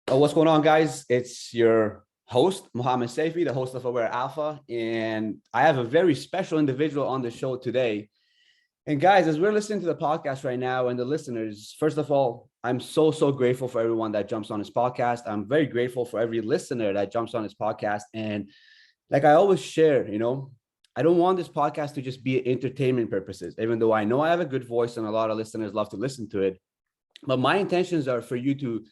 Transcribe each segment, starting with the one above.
What's going on, guys? It's your host, Mohammed Saifi, the host of Aware Alpha, and I have a very special individual on the show today. And guys, as we're listening to the podcast right now and the listeners, first of all, I'm so grateful for everyone that jumps on this podcast. I'm very grateful for every listener that jumps on this podcast. And like I always share, I don't want this podcast to just be entertainment purposes, even though I know I have a good voice and a lot of listeners love to listen to it. But my intentions are for you to,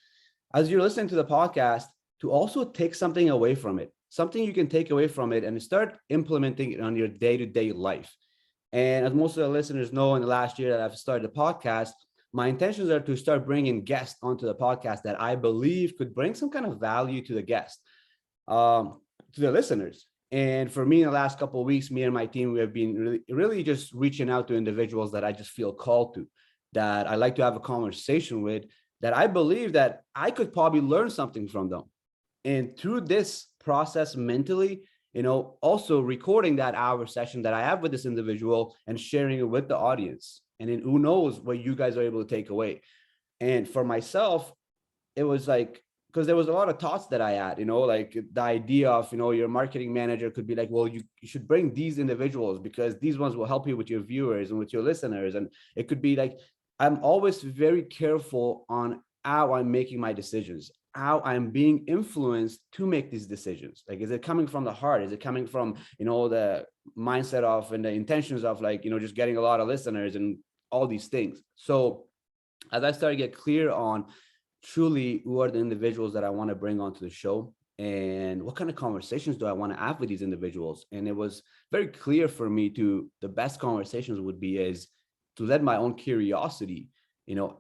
as you're listening to the podcast, to also take something away from it, something you can take away from it and start implementing it on your day-to-day life. And as most of the listeners know, in the last year that I've started the podcast, my intentions are to start bringing guests onto the podcast that I believe could bring some kind of value to the guest, to the listeners. And for me, in the last couple of weeks, me and my team, we have been really just reaching out to individuals that I just feel called to, that I like to have a conversation with, that I believe that I could probably learn something from them. And through this process mentally, also recording that hour session that I have with this individual and sharing it with the audience. And then who knows what you guys are able to take away. And for myself, it was like, because there was a lot of thoughts that I had, like the idea of, your marketing manager could be like, well, you should bring these individuals because these ones will help you with your viewers and with your listeners. And it could be like, I'm always very careful on how I'm making my decisions, how I'm being influenced to make these decisions. Like, is it coming from the heart? Is it coming from, the mindset of and the intentions of like, just getting a lot of listeners and all these things. So as I started to get clear on truly who are the individuals that I want to bring onto the show and what kind of conversations do I want to have with these individuals. And it was very clear for me to the best conversations would be is to let my own curiosity,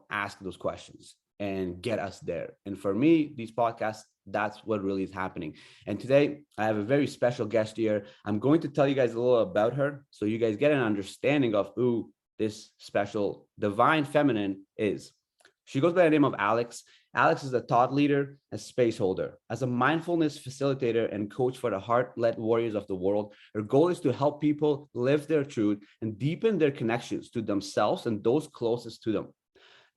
ask those questions and get us there. And for me, these podcasts, that's what really is happening. And today I have a very special guest here. I'm going to tell you guys a little about her so you guys get an understanding of who this special divine feminine is. She goes by the name of Alex. Alex is a thought leader and space holder. As a mindfulness facilitator and coach for the heart-led warriors of the world, her goal is to help people live their truth and deepen their connections to themselves and those closest to them.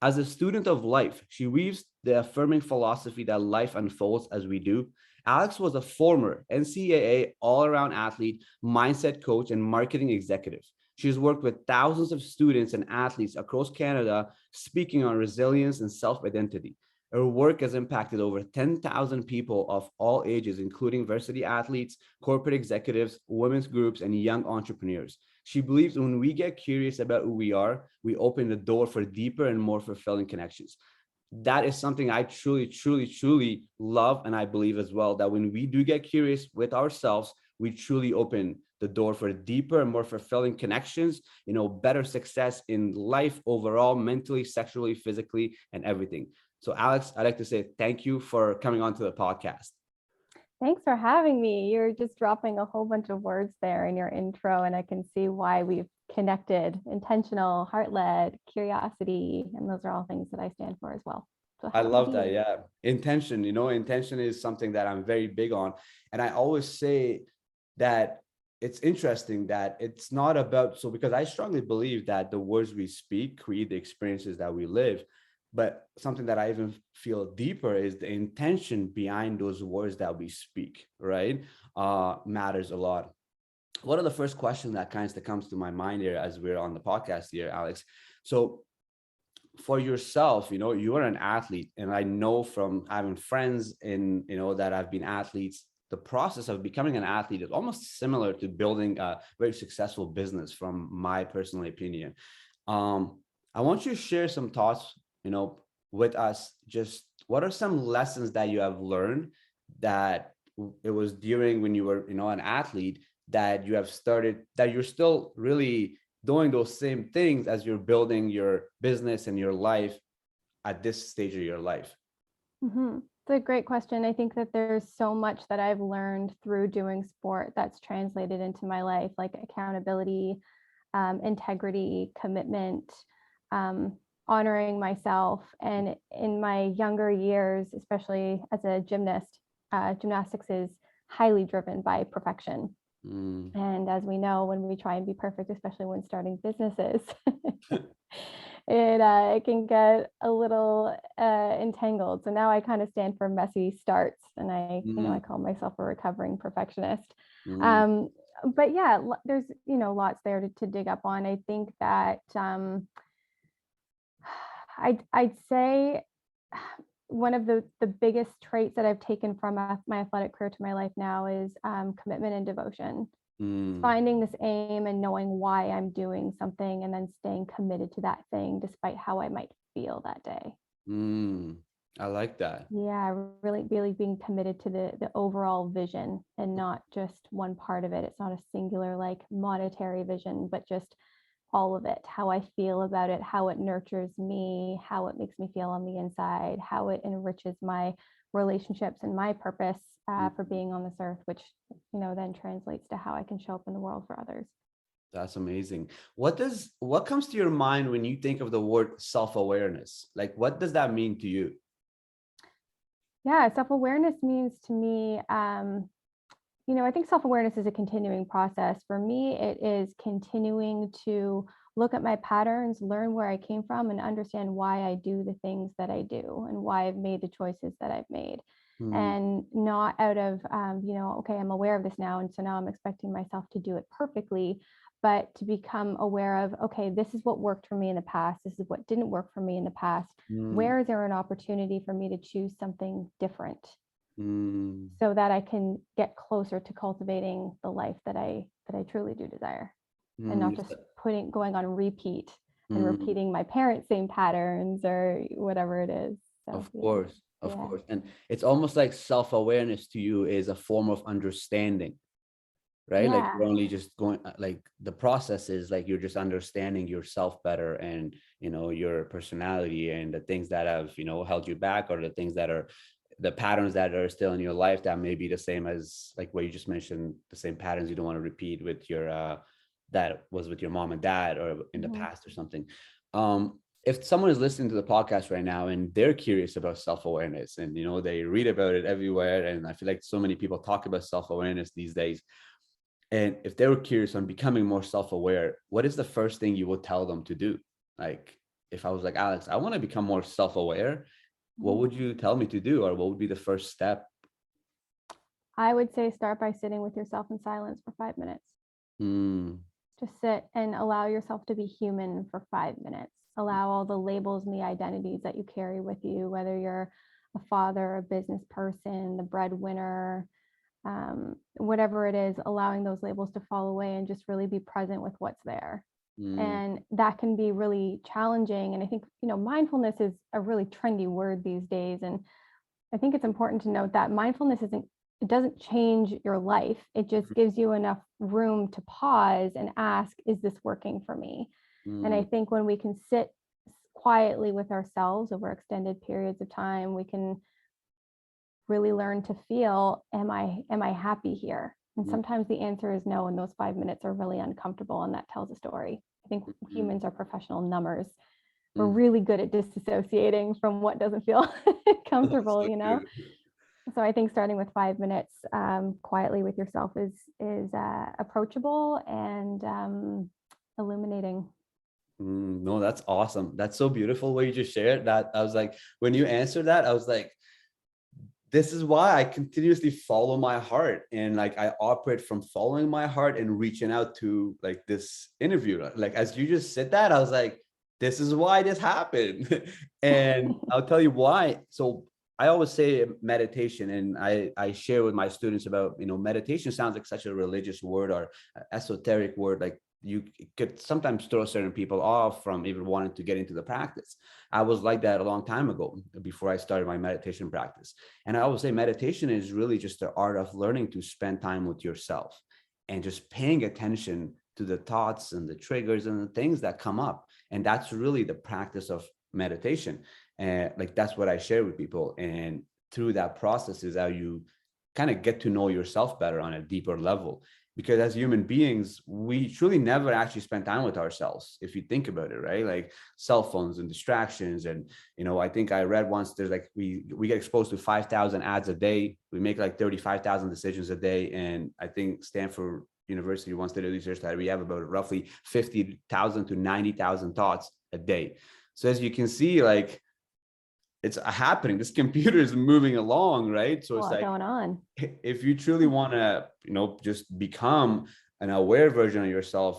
As a student of life, she weaves the affirming philosophy that life unfolds as we do. Alex was a former NCAA all-around athlete, mindset coach, and marketing executive. She's worked with thousands of students and athletes across Canada, speaking on resilience and self-identity. Her work has impacted over 10,000 people of all ages, including varsity athletes, corporate executives, women's groups, and young entrepreneurs. She believes when we get curious about who we are, we open the door for deeper and more fulfilling connections. That is something I truly love. And I believe as well that when we do get curious with ourselves, we truly open the door for deeper and more fulfilling connections, better success in life overall, mentally, sexually, physically, and everything. So Alex, I'd like to say thank you for coming on to the podcast. Thanks for having me. You're just dropping a whole bunch of words there in your intro, and I can see why we've connected: intentional, heart-led, curiosity, and those are all things that I stand for as well. So I happy to love be that. here. Yeah. Intention, intention is something that I'm very big on. And I always say that it's interesting that it's not about, so because I strongly believe that the words we speak create the experiences that we live. But something that I even feel deeper is the intention behind those words that we speak, right? Matters a lot. One of the first questions that comes to my mind here as we're on the podcast here, Alex. So for yourself, you are an athlete, and I know from having friends in, that have been athletes, the process of becoming an athlete is almost similar to building a very successful business, from my personal opinion. I want you to share some thoughts, with us. Just what are some lessons that you have learned that it was during when you were, an athlete, that you have started, that you're still really doing those same things as you're building your business and your life at this stage of your life? It's a great question. I think that there's so much that I've learned through doing sport that's translated into my life, like accountability, integrity, commitment, um, honoring myself. And in my younger years, especially as a gymnast, gymnastics is highly driven by perfection. Mm. And as we know, when we try and be perfect, especially when starting businesses, it can get a little entangled. So now I kind of stand for messy starts, and I call myself a recovering perfectionist. Mm, Um, but yeah, there's lots there to dig up on. I think that I'd say one of the biggest traits that I've taken from my athletic career to my life now is commitment and devotion. mm, Finding this aim and knowing why I'm doing something, and then staying committed to that thing despite how I might feel that day. mm. I like that. Yeah, really being committed to the overall vision and not just one part of it. It's not a singular like monetary vision, but just all of it, how I feel about it, how it nurtures me, how it makes me feel on the inside, how it enriches my relationships and my purpose for being on this earth, which then translates to how I can show up in the world for others. That's amazing. What comes to your mind when you think of the word self-awareness? Like, what does that mean to you? Yeah, self-awareness means to me, I think self-awareness is a continuing process. For me, it is continuing to look at my patterns, learn where I came from, and understand why I do the things that I do and why I've made the choices that I've made. Mm, And not out of, okay, I'm aware of this now, and so now I'm expecting myself to do it perfectly, but to become aware of, okay, this is what worked for me in the past. This is what didn't work for me in the past. mm, Where is there an opportunity for me to choose something different, mm, so that I can get closer to cultivating the life that I truly do desire, and mm, not just going on repeat and mm. repeating my parents' same patterns or whatever it is. So Of course, of yeah, course. And it's almost like self-awareness to you is a form of understanding, right? Like yeah, you're only just going, like the process is like you're just understanding yourself better, and your personality and the things that have held you back, or the things that are the patterns that are still in your life that may be the same as like what you just mentioned, the same patterns you don't want to repeat with your that was with your mom and dad or in the mhm. past or something. If someone is listening to the podcast right now and they're curious about self-awareness, and they read about it everywhere, and I feel like so many people talk about self-awareness these days, and if they were curious on becoming more self-aware, what is the first thing you would tell them to do? Like, if I was like, Alex, I want to become more self-aware, what Mhm. would you tell me to do? Or what would be the first step? I would say start by sitting with yourself in silence for 5 minutes. Mm, Just sit and allow yourself to be human for 5 minutes. Allow all the labels and the identities that you carry with you, whether you're a father, a business person, the breadwinner, whatever it is, allowing those labels to fall away and just really be present with what's there. mm, And that can be really challenging. And I think, mindfulness is a really trendy word these days. And I think it's important to note that mindfulness it doesn't change your life. It just gives you enough room to pause and ask, is this working for me? And I mm, think when we can sit quietly with ourselves over extended periods of time, we can really learn to feel, am I happy here? And mm, sometimes the answer is no, and those 5 minutes are really uncomfortable, and that tells a story. I think mm, humans are professional numbers. We're mm. really good at disassociating from what doesn't feel That's comfortable, so good. So I think starting with 5 minutes quietly with yourself is approachable and illuminating. No, that's awesome. That's so beautiful what you just shared. That I was like, when you answered that, I was like, this is why I continuously follow my heart, and like I operate from following my heart and reaching out to like this interview. Like as you just said that, I was like, this is why this happened. And I'll tell you why. So I always say meditation, and I share with my students about, meditation sounds like such a religious word or esoteric word. Like you could sometimes throw certain people off from even wanting to get into the practice. I was like that a long time ago before I started my meditation practice. And I always say meditation is really just the art of learning to spend time with yourself and just paying attention to the thoughts and the triggers and the things that come up. And that's really the practice of meditation. And like that's what I share with people. And through that process is how you kind of get to know yourself better on a deeper level. Because as human beings, we truly never actually spend time with ourselves, if you think about it, right? Like cell phones and distractions. And I think I read once there's like we get exposed to 5,000 ads a day. We make like 35,000 decisions a day. And I think Stanford University once did a research that we have about roughly 50,000 to 90,000 thoughts a day. So as you can see, like it's happening. This computer is moving along, right? So A it's lot like, going on. if you truly want to, just become an aware version of yourself,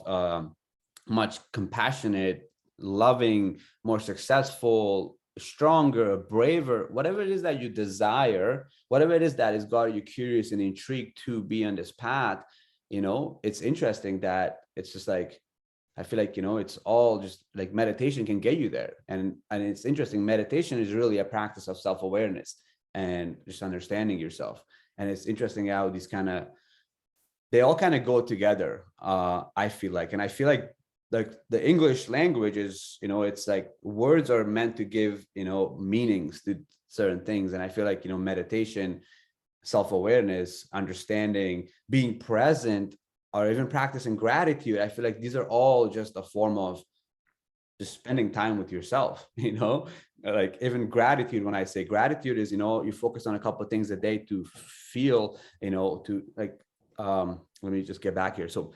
much compassionate, loving, more successful, stronger, braver, whatever it is that you desire, whatever it is that has got you curious and intrigued to be on this path, it's interesting that it's just like, I feel like, it's all just like meditation can get you there. And it's interesting. Meditation is really a practice of self-awareness and just understanding yourself. And it's interesting how they all kind of go together. I feel like, and I feel like the English language is, it's like words are meant to give, meanings to certain things. And I feel like, meditation, self-awareness, understanding, being present, or even practicing gratitude, I feel like these are all just a form of just spending time with yourself, like even gratitude. When I say gratitude is, you focus on a couple of things a day to feel, to like, let me just get back here. So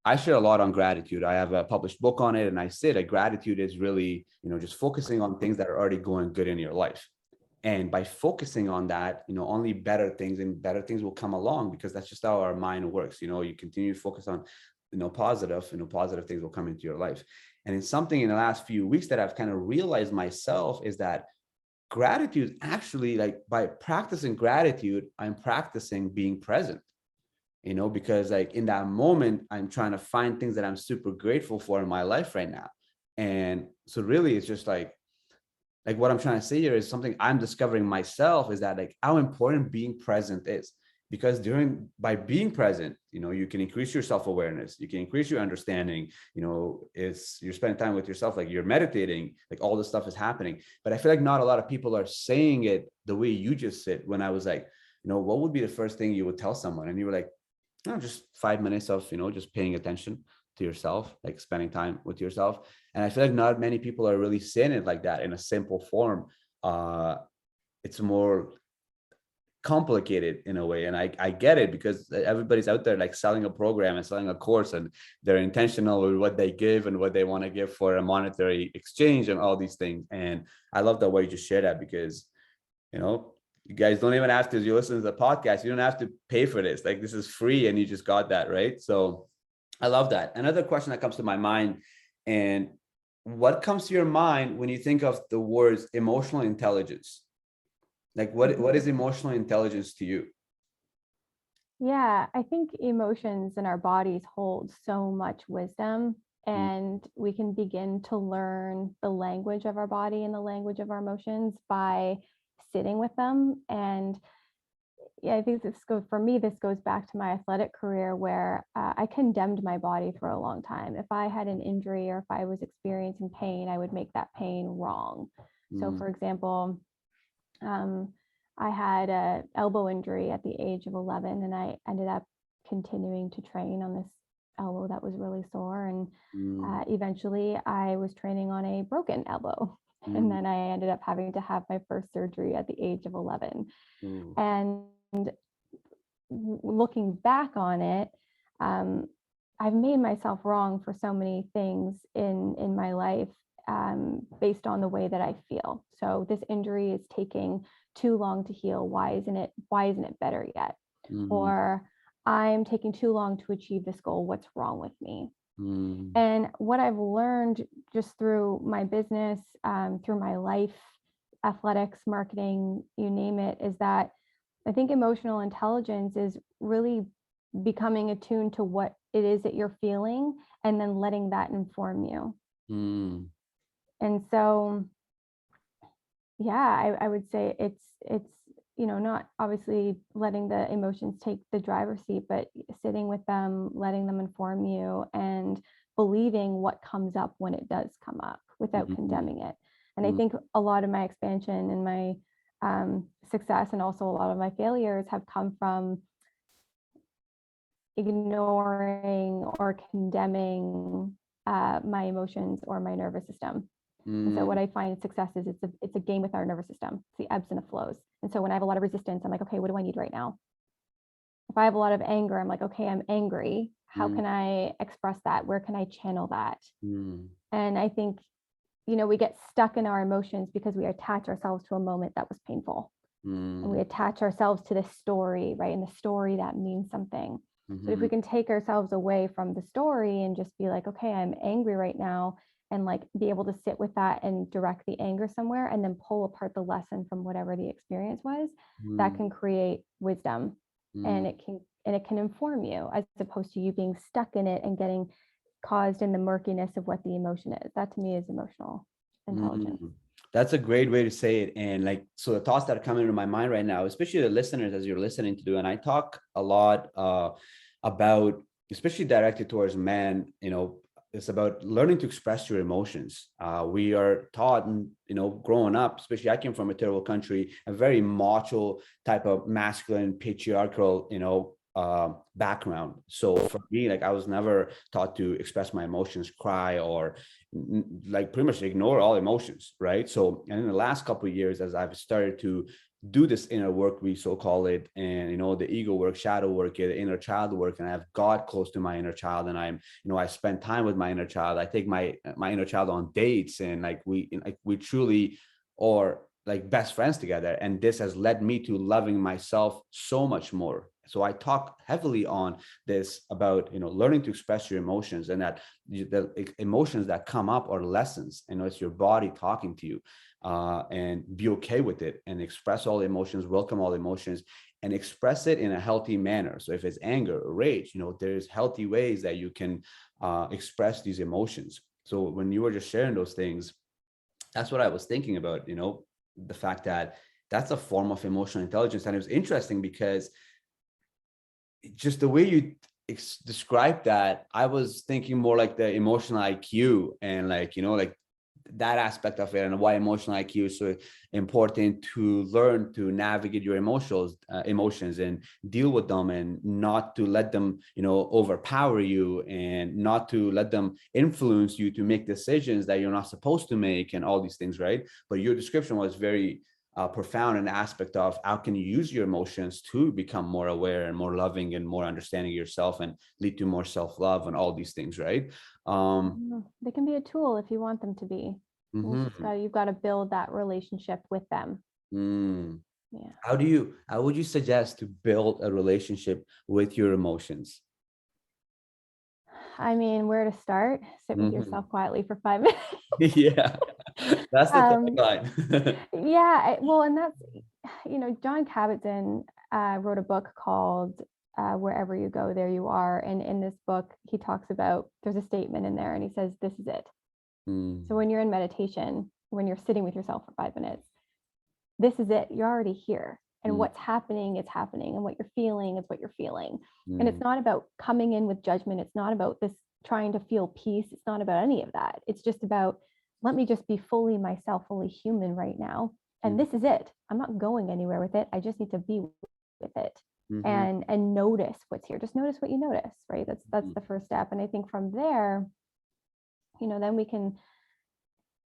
I share a lot on gratitude. I have a published book on it. And I say that gratitude is really, just focusing on things that are already going good in your life. And by focusing on that, only better things will come along, because that's just how our mind works. You continue to focus on, positive things will come into your life. And it's something in the last few weeks that I've kind of realized myself is that gratitude actually, like by practicing gratitude, I'm practicing being present, because like in that moment, I'm trying to find things that I'm super grateful for in my life right now. And so really it's just like what I'm trying to say here is something I'm discovering myself, is that like how important being present is. Because by being present, you can increase your self-awareness, you can increase your understanding, you're spending time with yourself, like you're meditating, like all this stuff is happening. But I feel like not a lot of people are saying it the way you just said. When I was like, what would be the first thing you would tell someone? And you were like, just 5 minutes of, just paying attention to yourself, like spending time with yourself. And I feel like not many people are really saying it like that in a simple form. It's more complicated in a way. And I get it, because everybody's out there like selling a program and selling a course, and they're intentional with what they give and what they want to give for a monetary exchange and all these things. And I love the way you just share that, because, you guys don't even have to, as you listen to the podcast, you don't have to pay for this. Like this is free and you just got that, right? So I love that. Another question that comes to my mind, and what comes to your mind when you think of the words emotional intelligence? Like what is emotional intelligence to you? Yeah, I think emotions in our bodies hold so much wisdom, and we can begin to learn the language of our body and the language of our emotions by sitting with them. And yeah, I think this goes back to my athletic career, where I condemned my body for a long time. If I had an injury or if I was experiencing pain, I would make that pain wrong. So for example, I had an elbow injury at the age of 11, and I ended up continuing to train on this elbow that was really sore. And eventually I was training on a broken elbow. And then I ended up having to have my first surgery at the age of 11. And looking back on it, I've made myself wrong for so many things in my life, based on the way that I feel. So this injury is taking too long to heal. Why isn't it better yet? Or I'm taking too long to achieve this goal. What's wrong with me? And what I've learned just through my business, through my life, athletics, marketing, you name it, is that I think emotional intelligence is really becoming attuned to what it is that you're feeling, and then letting that inform you. And so, yeah, I would say it's not obviously letting the emotions take the driver's seat, but sitting with them, letting them inform you, and believing what comes up when it does come up without condemning it. And I think a lot of my expansion and my success, and also a lot of my failures, have come from ignoring or condemning my emotions or my nervous system. And so what I find success is, it's a game with our nervous system. It's the ebbs and the flows. And so when I have a lot of resistance, I'm like, okay, what do I need right now? If I have a lot of anger, I'm like, okay, I'm angry. How can I express that? Where can I channel that? And I think, we get stuck in our emotions because we attach ourselves to a moment that was painful. And we attach ourselves to this story, right? And the story that means something. But if we can take ourselves away from the story and just be like, okay, I'm angry right now, and like be able to sit with that and direct the anger somewhere and then pull apart the lesson from whatever the experience was, that can create wisdom. And it can inform you, as opposed to you being stuck in it and getting caused in the murkiness of what the emotion is. That to me is emotional intelligence. That's a great way to say it. And like, so the thoughts that are coming into my mind right now, especially the listeners, as you're listening to do, and I talk a lot about, especially directed towards men, it's about learning to express your emotions. We are taught, growing up, especially I came from a terrible country, a very macho type of masculine, patriarchal, background. So for me, like I was never taught to express my emotions, cry, or like pretty much ignore all emotions, right? So, and in the last couple of years, as I've started to do this inner work, we so call it, and the ego work, shadow work, the inner child work, and I've got close to my inner child, and I spend time with my inner child. I take my inner child on dates, and we truly are like best friends together, and this has led me to loving myself so much more. So I talk heavily on this about learning to express your emotions, and that the emotions that come up are lessons. It's your body talking to you, and be okay with it, and express all emotions, welcome all emotions, and express it in a healthy manner. So if it's anger or rage, there's healthy ways that you can express these emotions. So when you were just sharing those things, that's what I was thinking about, the fact that that's a form of emotional intelligence. And it was interesting because just the way you described that, I was thinking more like the emotional IQ, and like that aspect of it, and why emotional IQ is so important, to learn to navigate your emotions and deal with them, and not to let them overpower you, and not to let them influence you to make decisions that you're not supposed to make, and all these things, right? But your description was very profound in the aspect of how can you use your emotions to become more aware and more loving and more understanding yourself, and lead to more self-love and all these things, right? They can be a tool if you want them to be. You've got to build that relationship with them. Yeah. How would you suggest to build a relationship with your emotions? I mean, where to start? Sit with yourself quietly for 5 minutes. Yeah, that's the tagline. Yeah, well, and that's, John Kabat-Zinn wrote a book called Wherever You Go, There You Are. And in this book, he talks about, there's a statement in there, and he says, this is it. So when you're in meditation, when you're sitting with yourself for 5 minutes, this is it. You're already here. And what's happening is happening. And what you're feeling is what you're feeling. And it's not about coming in with judgment. It's not about this trying to feel peace. It's not about any of that. It's just about, let me just be fully myself, fully human right now. And this is it. I'm not going anywhere with it. I just need to be with it. And notice what's here. Just notice what you notice, right? That's the first step. And I think from there, then we can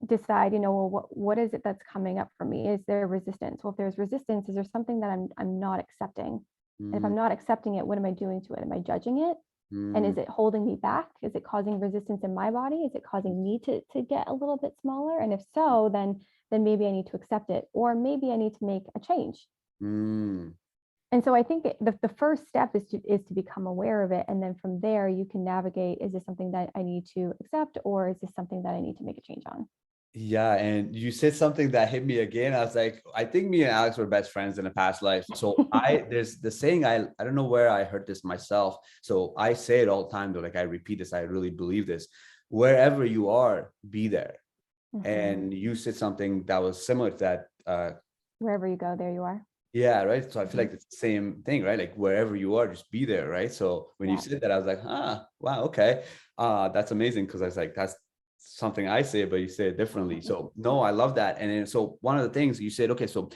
decide, well, what is it that's coming up for me? Is there resistance? Well, if there's resistance, is there something that I'm not accepting? And if I'm not accepting it, what am I doing to it? Am I judging it? And is it holding me back? Is it causing resistance in my body? Is it causing me to get a little bit smaller? And if so, then maybe I need to accept it, or maybe I need to make a change. And so I think the first step is to become aware of it. And then from there, you can navigate, is this something that I need to accept, or is this something that I need to make a change on? Yeah, and you said something that hit me again. I was like, I think me and Alex were best friends in a past life. So there's the saying, I don't know where I heard this myself. So I say it all the time, though, like I repeat this, I really believe this. Wherever you are, be there. And you said something that was similar to that. Wherever you go, there you are. Yeah, right. So I feel like it's the same thing, right? Like wherever you are, just be there, right? So when you said that, I was like, wow, okay. That's amazing, because I was like, that's something I say, but you say it differently. So no, I love that. And then, so one of the things you said, okay, so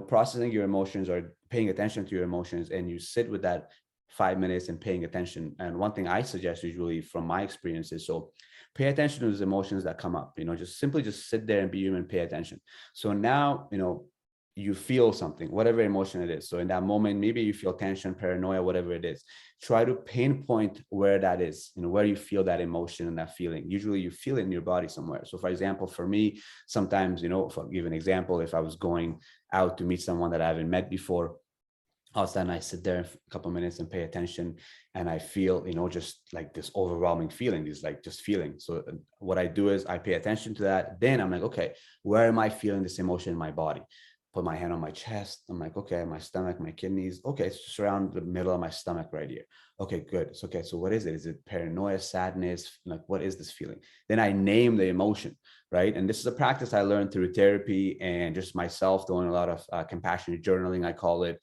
processing your emotions or paying attention to your emotions, and you sit with that 5 minutes and paying attention. And one thing I suggest usually from my experiences, so pay attention to those emotions that come up, just simply just sit there and be human, pay attention. So now, you feel something, whatever emotion it is. So in that moment, maybe you feel tension, paranoia, whatever it is. Try to pinpoint where that is, where you feel that emotion and that feeling. Usually you feel it in your body somewhere. So for example, for me, sometimes, if I'll give an example, if I was going out to meet someone that I haven't met before, all of a sudden I sit there for a couple of minutes and pay attention, and I feel, just like this overwhelming feeling, this like just feeling. So what I do is I pay attention to that. Then I'm like, okay, where am I feeling this emotion in my body? Put my hand on my chest. I'm like, okay, my stomach, my kidneys. Okay, it's just around the middle of my stomach right here. Okay, good. It's okay. So what is it? Is it paranoia, sadness? Like, what is this feeling? Then I name the emotion, right? And this is a practice I learned through therapy and just myself doing a lot of compassionate journaling, I call it.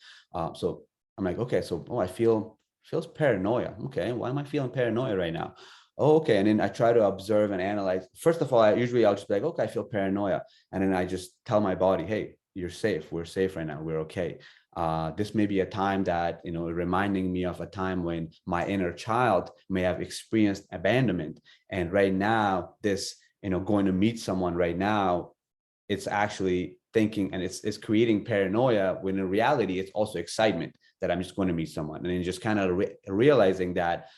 So I'm like, okay, so I feels paranoia. Okay, why am I feeling paranoia right now? Oh, okay. And then I try to observe and analyze. First of all, I'll just be like, okay, I feel paranoia. And then I just tell my body, hey, you're safe. We're safe right now. We're okay. This may be a time that, reminding me of a time when my inner child may have experienced abandonment. And right now, this, going to meet someone right now, it's actually thinking, and it's creating paranoia, when in reality, it's also excitement that I'm just going to meet someone. And then just kind of realizing that,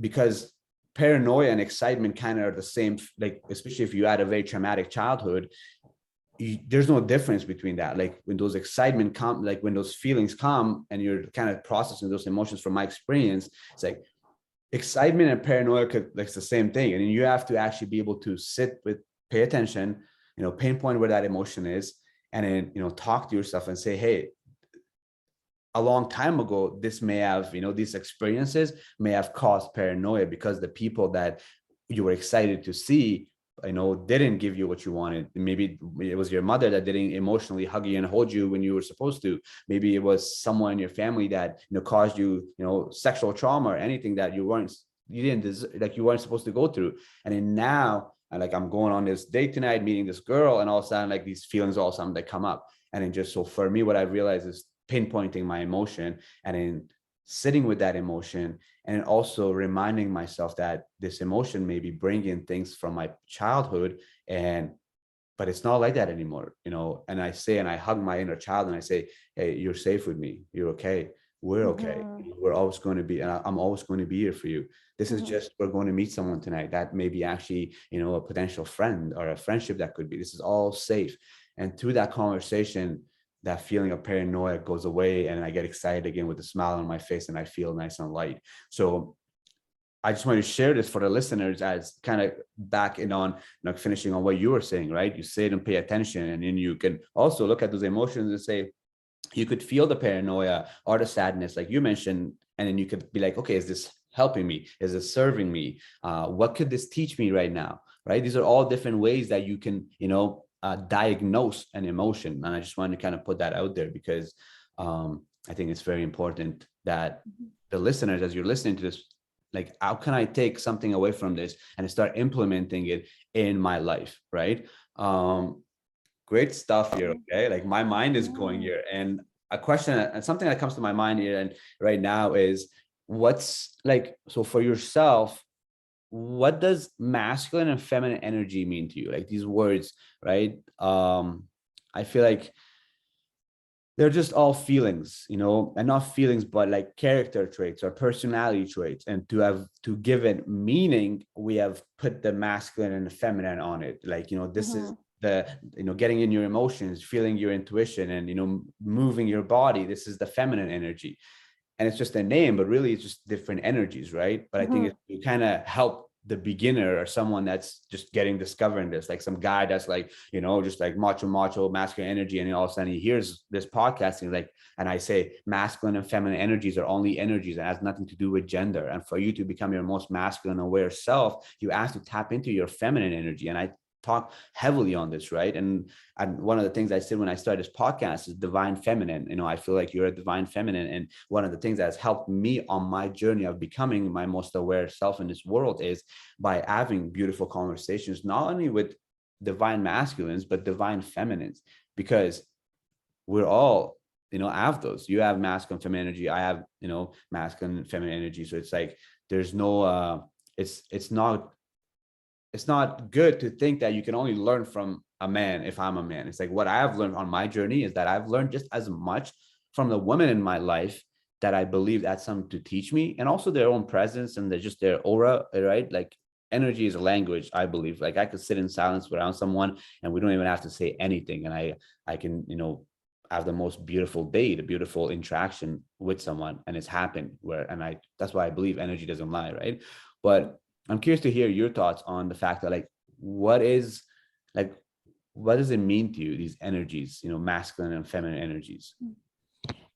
because paranoia and excitement kind of are the same, like, especially if you had a very traumatic childhood, there's no difference between that. Like when those excitement come, like when those feelings come and you're kind of processing those emotions, from my experience, it's like excitement and paranoia like it's the same thing. And you have to actually be able to sit with, pay attention, pinpoint where that emotion is, and then, talk to yourself and say, hey, a long time ago, this may have, these experiences may have caused paranoia because the people that you were excited to see, didn't give you what you wanted. Maybe it was your mother that didn't emotionally hug you and hold you when you were supposed to. Maybe it was someone in your family that, caused you, sexual trauma, or anything that you didn't deserve, like you weren't supposed to go through. And then now, like, I'm going on this date tonight, meeting this girl, and all of a sudden, like, these feelings all of a sudden they come up. And then just, so for me, what I realized is pinpointing my emotion, and then sitting with that emotion, and also reminding myself that this emotion may be bringing things from my childhood, but it's not like that anymore, and I hug my inner child and I say, hey, you're safe with me, you're okay, we're okay, we're always going to be, and I'm always going to be here for you. This is just, we're going to meet someone tonight that may be actually, a potential friend or a friendship that could be, this is all safe. And through that conversation, that feeling of paranoia goes away, and I get excited again with a smile on my face, and I feel nice and light. So I just want to share this for the listeners, as kind of back in on, finishing on what you were saying, right? You sit and pay attention, and then you can also look at those emotions and say, you could feel the paranoia or the sadness, like you mentioned, and then you could be like, okay, is this helping me? Is it serving me? What could this teach me right now? Right? These are all different ways that you can, diagnose an emotion. And I just wanted to kind of put that out there, because I think it's very important that the listeners, as you're listening to this, like, how can I take something away from this and start implementing it in my life? Right? Great stuff here. Okay. Like, my mind is going here. And a question, and something that comes to my mind here and right now is, what's like, so for yourself, what does masculine and feminine energy mean to you? Like, these words, right? I feel like they're just all feelings, and not feelings, but like character traits or personality traits. And to give it meaning, we have put the masculine and the feminine on it. Like, this is the, getting in your emotions, feeling your intuition, and, moving your body. This is the feminine energy. And it's just a name, but really it's just different energies, right? But I think you kind of help the beginner or someone that's just discovering this, like some guy that's like, just like macho masculine energy, and all of a sudden he hears this podcast and like, and I say masculine and feminine energies are only energies, and has nothing to do with gender. And for you to become your most masculine aware self, you have to tap into your feminine energy. And I talk heavily on this, right? And one of the things I said when I started this podcast is divine feminine. I feel like you're a divine feminine. And one of the things that's helped me on my journey of becoming my most aware self in this world is by having beautiful conversations, not only with divine masculines, but divine feminines, because we're all, have those. You have masculine feminine energy. I have, masculine feminine energy. So it's like, there's no, it's not good to think that you can only learn from a man if I'm a man. It's like what I have learned on my journey is that I've learned just as much from the women in my life that I believe that's something to teach me, and also their own presence and just their aura, right? Like energy is a language, I believe. Like I could sit in silence around someone and we don't even have to say anything, and I can, have the most beautiful day, the beautiful interaction with someone, and it's happened where, and that's why I believe energy doesn't lie, right? But I'm curious to hear your thoughts on the fact that like like what does it mean to you, these energies, masculine and feminine energies?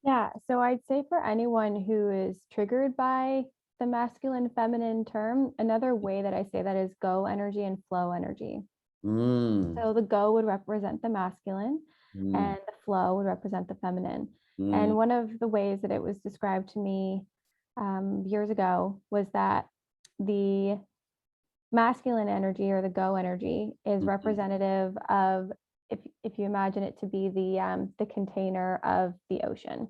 Yeah, so I'd say for anyone who is triggered by the masculine feminine term, another way that I say that is go energy and flow energy. So the go would represent the masculine and the flow would represent the feminine. And one of the ways that it was described to me years ago was that the masculine energy, or the go energy, is representative of, if you imagine it to be the container of the ocean.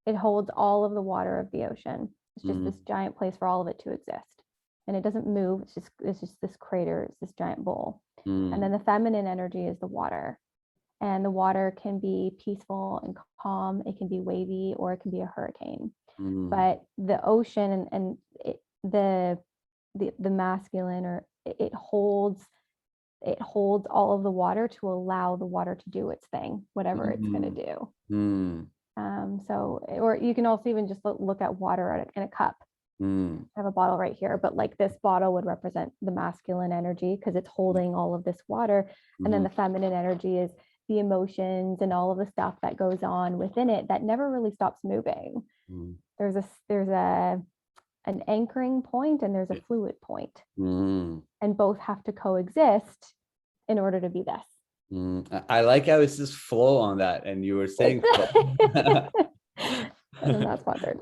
It holds all of the water of the ocean. It's just this giant place for all of it to exist, and it doesn't move. It's just this crater. It's this giant bowl. And then the feminine energy is the water, and the water can be peaceful and calm. It can be wavy, or it can be a hurricane. But the ocean and the masculine, or it holds all of the water to allow the water to do its thing, whatever it's going to do. So, or you can also even just look at water in a cup. I have a bottle right here, but like this bottle would represent the masculine energy because it's holding all of this water. And then the feminine energy is the emotions and all of the stuff that goes on within it that never really stops moving. There's an anchoring point and there's a fluid point, and both have to coexist in order to be this. I like how it's just flow on that, and you were saying I'm not sponsored.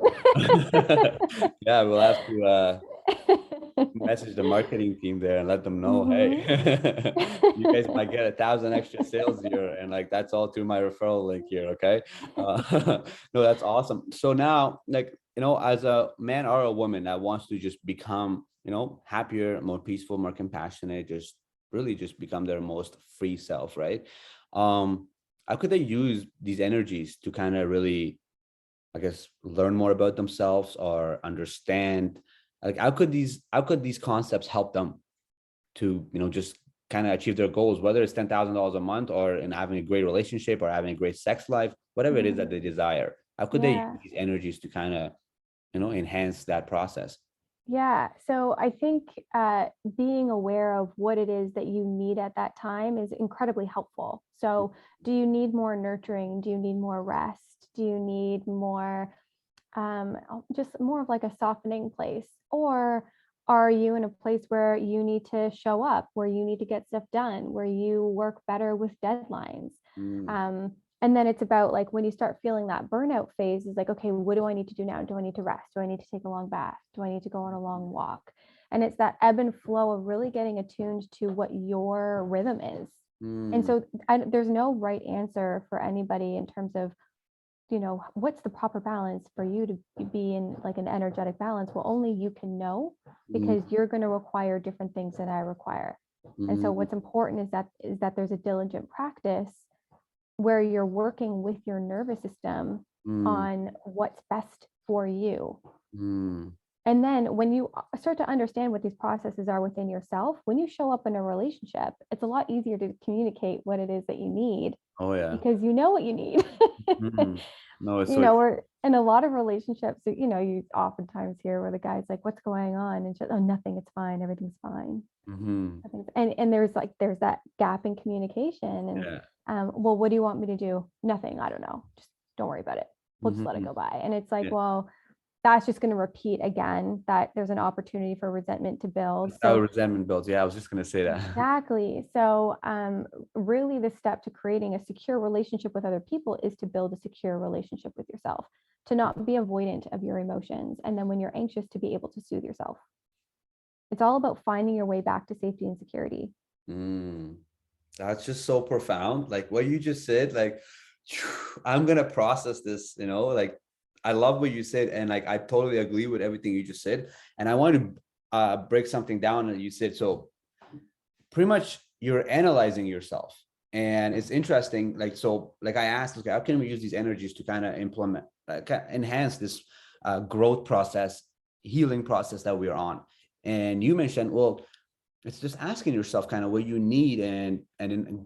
Yeah, we'll have to message the marketing team there and let them know, hey, you guys might get 1,000 extra sales here, and like that's all through my referral link here. Okay. No, that's awesome. So now, like, as a man or a woman that wants to just become, happier, more peaceful, more compassionate, just really just become their most free self, right? How could they use these energies to kind of really, I guess, learn more about themselves or understand, like how could these concepts help them to, just kind of achieve their goals, whether it's $10,000 a month or in having a great relationship or having a great sex life, whatever it is that they desire? How could they use these energies to kind of, enhance that process? Yeah, so I think being aware of what it is that you need at that time is incredibly helpful. So do you need more nurturing? Do you need more rest? Do you need more, just more of like a softening place? Or are you in a place where you need to show up, where you need to get stuff done, where you work better with deadlines? And then it's about like when you start feeling that burnout phase, is like, okay, what do I need to do now? Do I need to rest? Do I need to take a long bath? Do I need to go on a long walk? And it's that ebb and flow of really getting attuned to what your rhythm is. And so there's no right answer for anybody in terms of, what's the proper balance for you to be in like an energetic balance? Well, only you can know, because you're going to require different things than I require. And so what's important is that there's a diligent practice where you're working with your nervous system on what's best for you. And then when you start to understand what these processes are within yourself, when you show up in a relationship, it's a lot easier to communicate what it is that you need. Oh yeah. Because you know what you need. No, it's we're in a lot of relationships, you oftentimes hear where the guy's like, what's going on? And she's, oh, nothing, it's fine, everything's fine. And there's that gap in communication. And well, what do you want me to do? Nothing, I don't know, just don't worry about it, we'll just let it go by. And it's like, well, that's just going to repeat again, that there's an opportunity for resentment to build. So resentment builds. Yeah, I was just going to say that. Exactly. So really the step to creating a secure relationship with other people is to build a secure relationship with yourself, to not be avoidant of your emotions. And then when you're anxious, to be able to soothe yourself. It's all about finding your way back to safety and security. That's just so profound. Like what you just said, like, I'm going to process this, like, I love what you said. And like, I totally agree with everything you just said. And I want to break something down that you said. So pretty much you're analyzing yourself. And it's interesting, like, so like I asked, okay, how can we use these energies to kind of implement, enhance this growth process, healing process that we're on? And you mentioned, well, it's just asking yourself kind of what you need, and then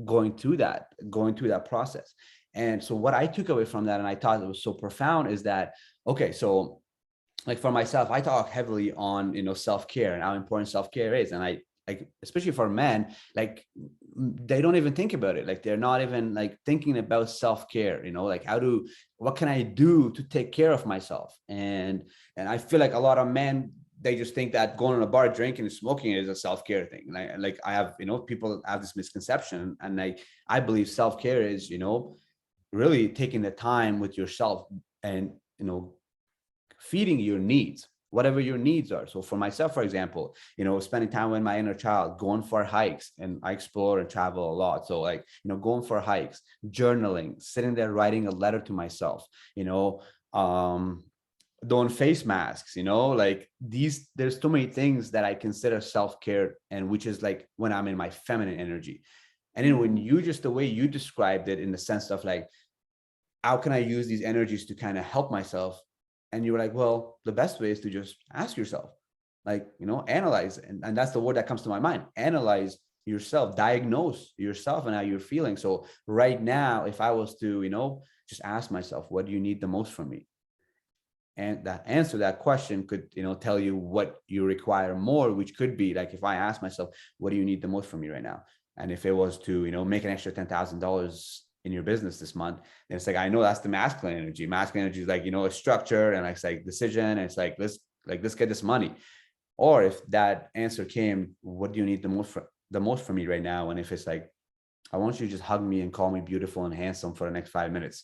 going through that process. And so what I took away from that, and I thought it was so profound, is that, okay, so like for myself, I talk heavily on, self-care and how important self-care is. And I, like, especially for men, like they don't even think about it. Like they're not even like thinking about self-care, like what can I do to take care of myself? And I feel like a lot of men, they just think that going to a bar, drinking and smoking is a self-care thing. Like I have, people have this misconception, and I believe self-care is, really taking the time with yourself and, feeding your needs, whatever your needs are. So for myself, for example, spending time with my inner child, going for hikes, and I explore and travel a lot. So like, going for hikes, journaling, sitting there, writing a letter to myself, doing face masks, like there's too many things that I consider self-care, and which is like when I'm in my feminine energy. And then when you, just the way you described it, in the sense of like, how can I use these energies to kind of help myself? And you were like, well, the best way is to just ask yourself, like, analyze. And that's the word that comes to my mind. Analyze yourself, diagnose yourself and how you're feeling. So right now, if I was to, just ask myself, what do you need the most from me? And that answer, that question could, tell you what you require more, which could be like, if I ask myself, what do you need the most from me right now? And if it was to, make an extra $10,000 in your business this month, and it's like, I know that's the masculine energy. Masculine energy is like, a structure, and it's like decision, and it's like, let's get this money. Or if that answer came, what do you need the most from me right now? And if it's like, I want you to just hug me and call me beautiful and handsome for the next 5 minutes.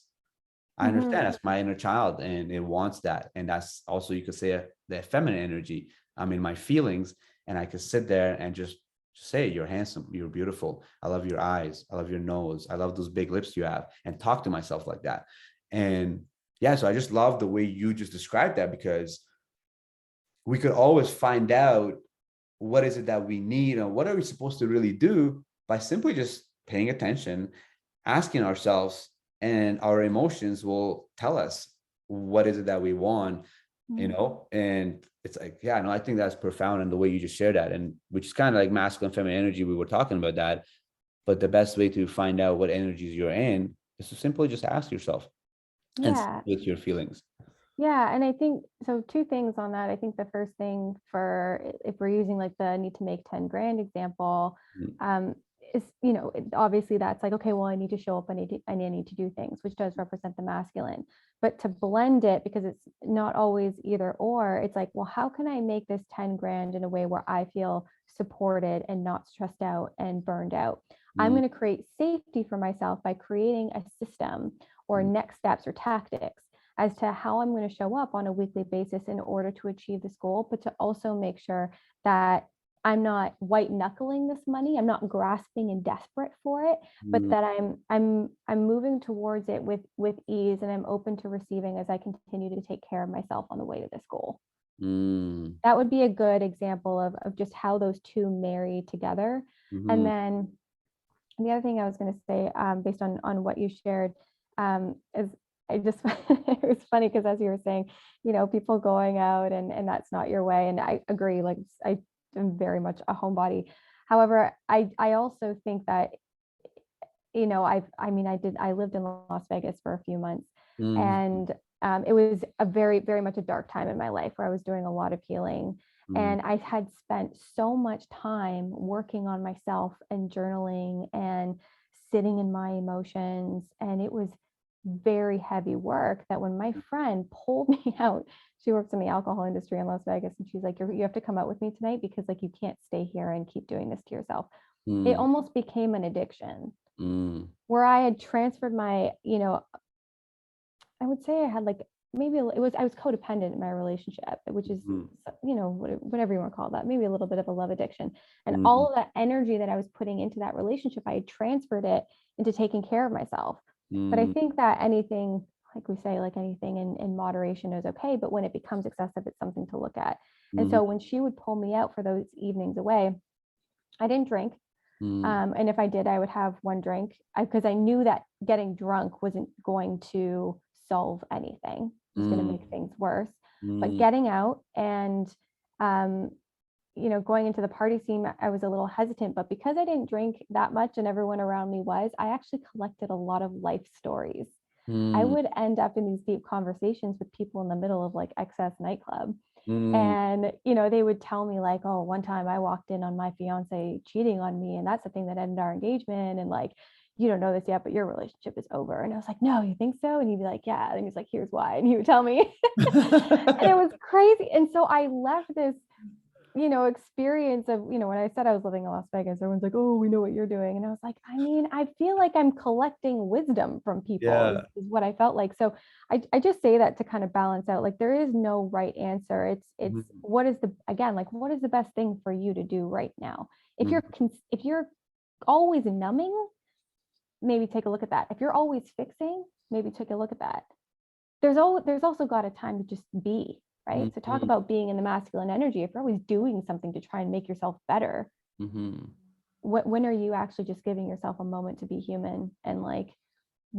I understand that's my inner child, and it wants that. And that's also, you could say, the feminine energy. I'm in my feelings, and I could sit there and just say, you're handsome, you're beautiful, I love your eyes, I love your nose, I love those big lips you have, and talk to myself like that. And yeah, so I just love the way you just described that, because we could always find out what is it that we need, and what are we supposed to really do, by simply just paying attention, asking ourselves, and our emotions will tell us what is it that we want, and it's like, yeah, no, I think that's profound. And the way you just shared that, and which is kind of like masculine, feminine energy, we were talking about that. But the best way to find out what energies you're in is to simply just ask yourself and sit Yeah. with your feelings. Yeah. And I think so, two things on that. I think the first thing, for if we're using like the need to make 10 grand example, is, obviously that's like, okay, well, I need to show up, I need to do things, which does represent the masculine. But to blend it, because it's not always either or, it's like, well, how can I make this 10 grand in a way where I feel supported and not stressed out and burned out? I'm going to create safety for myself by creating a system or next steps or tactics as to how I'm going to show up on a weekly basis in order to achieve this goal, but to also make sure that I'm not white knuckling this money. I'm not grasping and desperate for it, but that I'm moving towards it with ease, and I'm open to receiving as I continue to take care of myself on the way to this goal. That would be a good example of just how those two marry together. And then the other thing I was going to say, based on what you shared, is I just it was funny, because as you were saying, people going out and that's not your way, and I agree. Like, I am very much a homebody. However, I also think that, I lived in Las Vegas for a few months, and it was a very, very much a dark time in my life where I was doing a lot of healing. And I had spent so much time working on myself and journaling and sitting in my emotions. And it was very heavy work, that when my friend pulled me out, she works in the alcohol industry in Las Vegas, and she's like, you have to come out with me tonight, because like, you can't stay here and keep doing this to yourself. It almost became an addiction, where I had transferred my, I would say I had like, maybe I was codependent in my relationship, which is, whatever you want to call that, maybe a little bit of a love addiction. And all of that energy that I was putting into that relationship, I had transferred it into taking care of myself. But I think that anything, like we say, like anything in moderation is okay. But when it becomes excessive, it's something to look at. And so when she would pull me out for those evenings away, I didn't drink. And if I did, I would have one drink because I knew that getting drunk wasn't going to solve anything. It was going to make things worse. But getting out and, going into the party scene, I was a little hesitant, but because I didn't drink that much and everyone around me was, I actually collected a lot of life stories. I would end up in these deep conversations with people in the middle of like excess nightclub. And, they would tell me like, oh, one time I walked in on my fiance cheating on me, and that's the thing that ended our engagement. And like, you don't know this yet, but your relationship is over. And I was like, no, you think so? And he'd be like, yeah. And he's like, here's why. And he would tell me. And it was crazy. And so I left this, experience of, when I said I was living in Las Vegas, everyone's like, oh, we know what you're doing. And I was like, I mean, I feel like I'm collecting wisdom from people is what I felt like. So I just say that to kind of balance out, like, there is no right answer. It's what is what is the best thing for you to do right now? If you're always numbing, maybe take a look at that. If you're always fixing, maybe take a look at that. There's also got a time to just be. Right. So talk about being in the masculine energy. If you're always doing something to try and make yourself better, when are you actually just giving yourself a moment to be human and like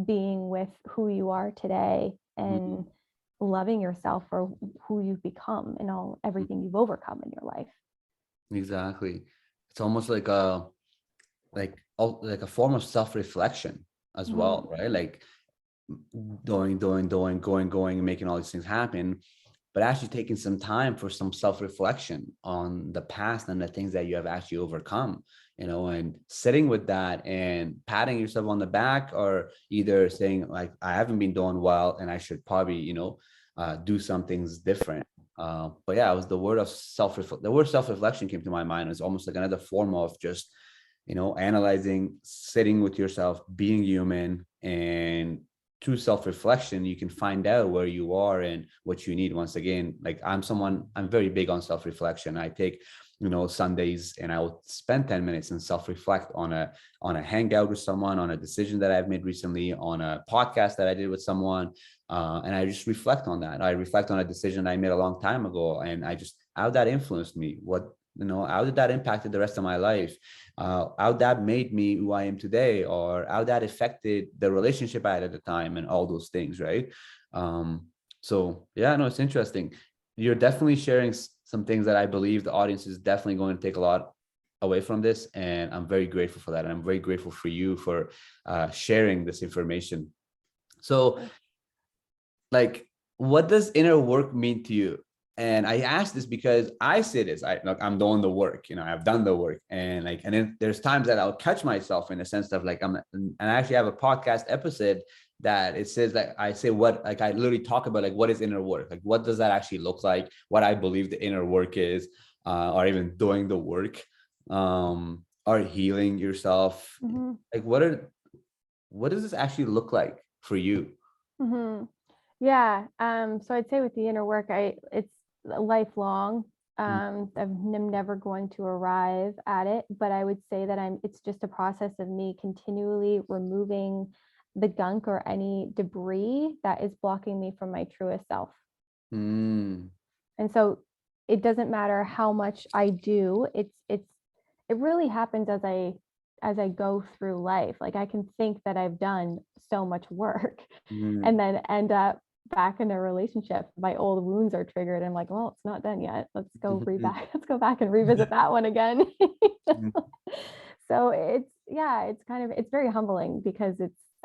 being with who you are today and loving yourself for who you've become and everything you've overcome in your life? Exactly. It's almost like a form of self-reflection as well, right? Like going, making all these things happen, but actually taking some time for some self-reflection on the past and the things that you have actually overcome, and sitting with that and patting yourself on the back, or either saying like, I haven't been doing well and I should probably, do some things different. But yeah, it was the word self-reflection came to my mind. It's almost like another form of just, analyzing, sitting with yourself, being human, and through self-reflection, you can find out where you are and what you need. Once again, like I'm very big on self-reflection. I take, Sundays, and I will spend 10 minutes and self-reflect on a hangout with someone, on a decision that I've made recently, on a podcast that I did with someone. And I just reflect on that. I reflect on a decision I made a long time ago, and how that influenced me. How did that impacted the rest of my life? How that made me who I am today, or how that affected the relationship I had at the time, and all those things, right? So yeah, no, it's interesting. You're definitely sharing some things that I believe the audience is definitely going to take a lot away from this, and I'm very grateful for that. And I'm very grateful for you for sharing this information. So, like, what does inner work mean to you? And I ask this because I say this, I'm doing the work, I've done the work, and then there's times that I'll catch myself in a sense of like, and I actually have a podcast episode that it says that I say I literally talk about like, what is inner work? Like, what does that actually look like? What I believe the inner work is, or even doing the work, or healing yourself. Like, what does this actually look like for you? Yeah. So I'd say with the inner work, it's lifelong. I'm never going to arrive at it, but I would say that it's just a process of me continually removing the gunk or any debris that is blocking me from my truest self. And so it doesn't matter how much I do, it really happens as I go through life. Like, I can think that I've done so much work and then end up back in a relationship. My old wounds are triggered. I'm like, well, it's not done yet. Let's go back and revisit that one again. So it's very humbling, because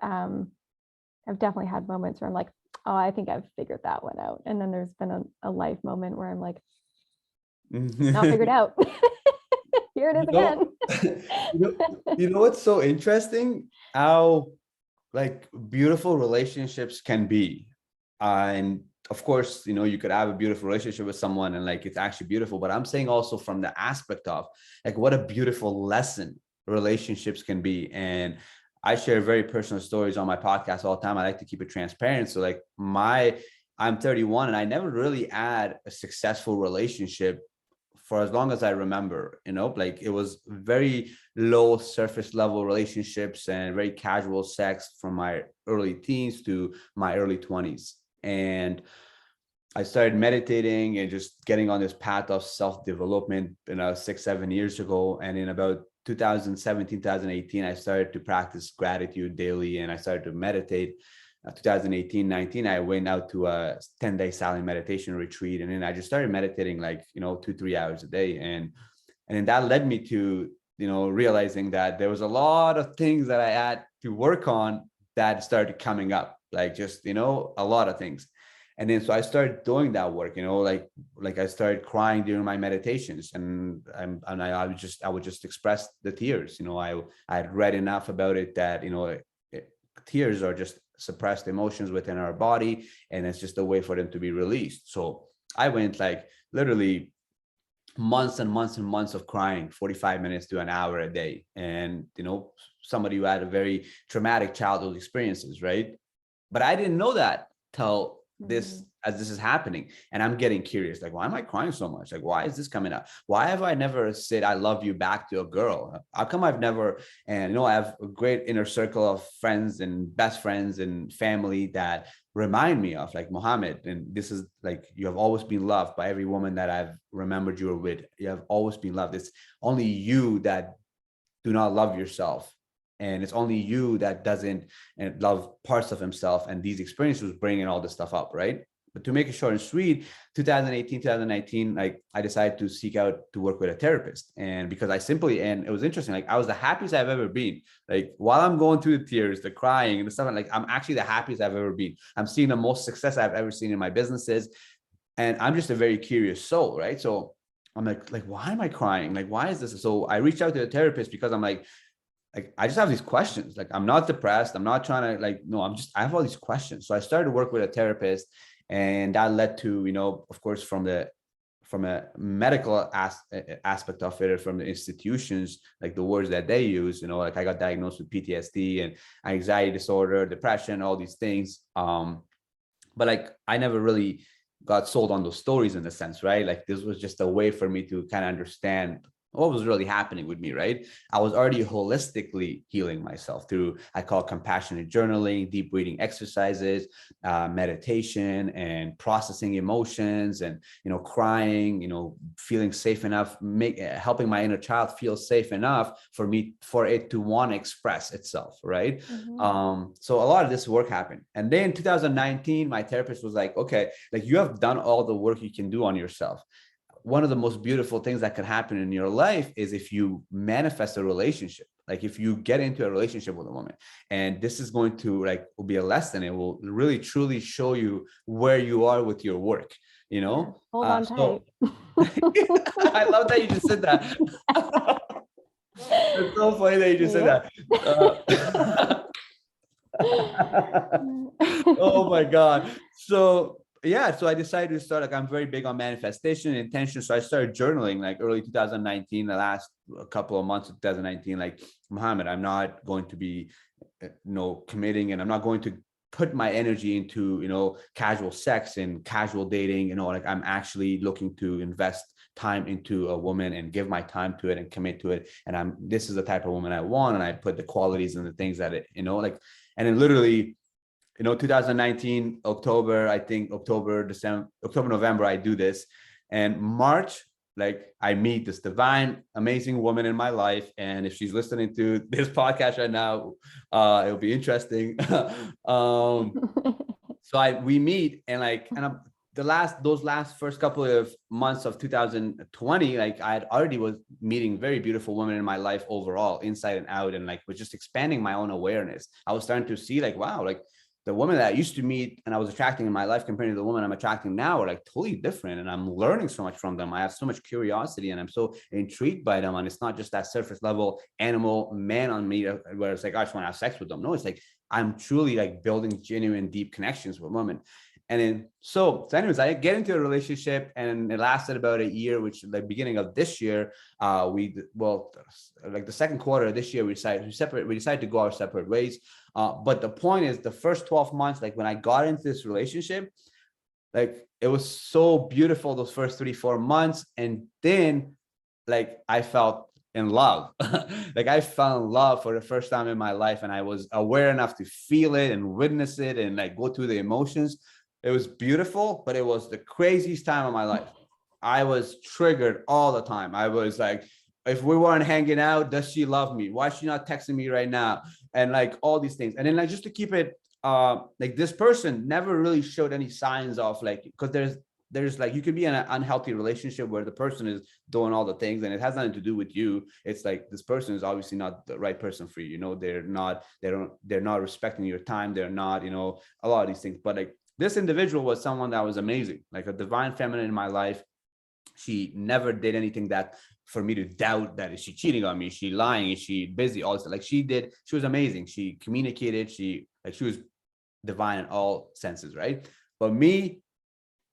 I've definitely had moments where I'm like, oh, I think I've figured that one out. And then there's been a life moment where I'm like, not figured out. Here it is again. What's so interesting? How like beautiful relationships can be. And of course, you could have a beautiful relationship with someone and like, it's actually beautiful, but I'm saying also from the aspect of like, what a beautiful lesson relationships can be. And I share very personal stories on my podcast all the time. I like to keep it transparent. So like I'm 31 and I never really had a successful relationship for as long as I remember, like it was very low surface level relationships and very casual sex from my early teens to my early 20s. And I started meditating and just getting on this path of self-development, 6-7 years ago. And in about 2017, 2018, I started to practice gratitude daily and I started to meditate. 2018, 19, I went out to a 10-day silent meditation retreat. And then I just started meditating like, 2-3 hours a day. And then that led me to, realizing that there was a lot of things that I had to work on that started coming up, like just, a lot of things. And then so I started doing that work, like I started crying during my meditations, and I would just express the tears. I had read enough about it that tears are just suppressed emotions within our body, and it's just a way for them to be released. So I went like literally months and months and months of crying, 45 minutes to an hour a day. And somebody who had a very traumatic childhood experiences, right? But I didn't know that till this, as this is happening. And I'm getting curious, like, why am I crying so much? Like, why is this coming up? Why have I never said I love you back to a girl? How come I've never, and I have a great inner circle of friends and best friends and family that remind me of, like, Mohammed, and this is like, you have always been loved by every woman that I've remembered you were with. You have always been loved. It's only you that do not love yourself. And it's only you that doesn't love parts of himself. And these experiences bringing all this stuff up, right? But to make it short and sweet, 2018, 2019, like I decided to seek out to work with a therapist. And because and it was interesting, like I was the happiest I've ever been. Like while I'm going through the tears, the crying and the stuff, like I'm actually the happiest I've ever been. I'm seeing the most success I've ever seen in my businesses. And I'm just a very curious soul, right? So I'm like, why am I crying? Like, why is this? So I reached out to the therapist because I'm like, I just have these questions. Like, I'm not depressed. I'm not trying to no, I have all these questions. So I started to work with a therapist, and that led to, of course, from a medical aspect of it, from the institutions, like the words that they use, like I got diagnosed with PTSD and anxiety disorder, depression, all these things. But like, I never really got sold on those stories in a sense, right? Like this was just a way for me to kind of understand what was really happening with me, right? I was already holistically healing myself through, I call it compassionate journaling, deep breathing exercises, meditation, and processing emotions, and, crying, feeling safe enough, helping my inner child feel safe enough for it to want to express itself, right? So a lot of this work happened. And then in 2019, my therapist was like, okay, like you have done all the work you can do on yourself. One of the most beautiful things that can happen in your life is if you manifest a relationship. Like if you get into a relationship with a woman, and this is going to will be a lesson. It will really truly show you where you are with your work, Hold on tight. I love that you just said that. It's so funny that you just said that. Oh my God. So I decided to start, like, I'm very big on manifestation and intention. So I started journaling like early 2019, the last couple of months of 2019, like, Mohammed, I'm not going to be, committing, and I'm not going to put my energy into, casual sex and casual dating, like I'm actually looking to invest time into a woman and give my time to it and commit to it. And this is the type of woman I want. And I put the qualities and the things that it, and then literally, 2019, October, I think October, November, I do this. And March, like I meet this divine, amazing woman in my life. And if she's listening to this podcast right now, it'll be interesting. We meet, and those last first couple of months of 2020, like I had already was meeting very beautiful women in my life overall, inside and out, and like was just expanding my own awareness. I was starting to see like, wow, like the women that I used to meet and I was attracting in my life compared to the woman I'm attracting now are like totally different. And I'm learning so much from them. I have so much curiosity and I'm so intrigued by them. And it's not just that surface level animal man on me where it's like, I just want to have sex with them. No, it's like, I'm truly like building genuine, deep connections with women. And then, so anyways, I get into a relationship and it lasted about a year, which the beginning of this year, like the second quarter of this year, we decided to go our separate ways. But the point is, the first 12 months, like when I got into this relationship, like it was so beautiful those first 3-4 months. And then like I felt in love. Like I fell in love for the first time in my life. And I was aware enough to feel it and witness it and like go through the emotions. It was beautiful, but it was the craziest time of my life. I was triggered all the time. I was like, if we weren't hanging out, does she love me? Why is she not texting me right now? And like all these things. And then like just to keep it like this person never really showed any signs of like, because there's like you could be in an unhealthy relationship where the person is doing all the things and it has nothing to do with you. It's like this person is obviously not the right person for you. You know, they're not respecting your time. They're not, you know, a lot of these things. But like this individual was someone that was amazing, like a divine feminine in my life. She never did anything that for me to doubt that is she cheating on me, is she lying, is she busy, all this. Like she was amazing. She communicated, she was divine in all senses, right? But me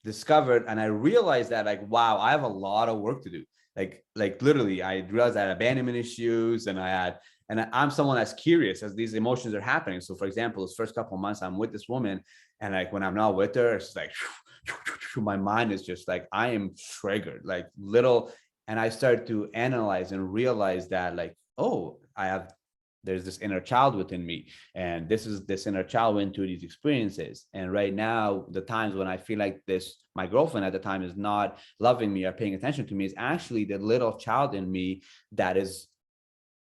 discovered and I realized that like, wow, I have a lot of work to do. Like literally I realized I had abandonment issues and I'm someone that's curious as these emotions are happening. So for example, those first couple of months I'm with this woman and like when I'm not with her, it's like my mind is just like I am triggered like little. And I started to analyze and realize that like, oh, there's this inner child within me, and this inner child went through these experiences. And right now, the times when I feel like my girlfriend at the time is not loving me or paying attention to me, is actually the little child in me that is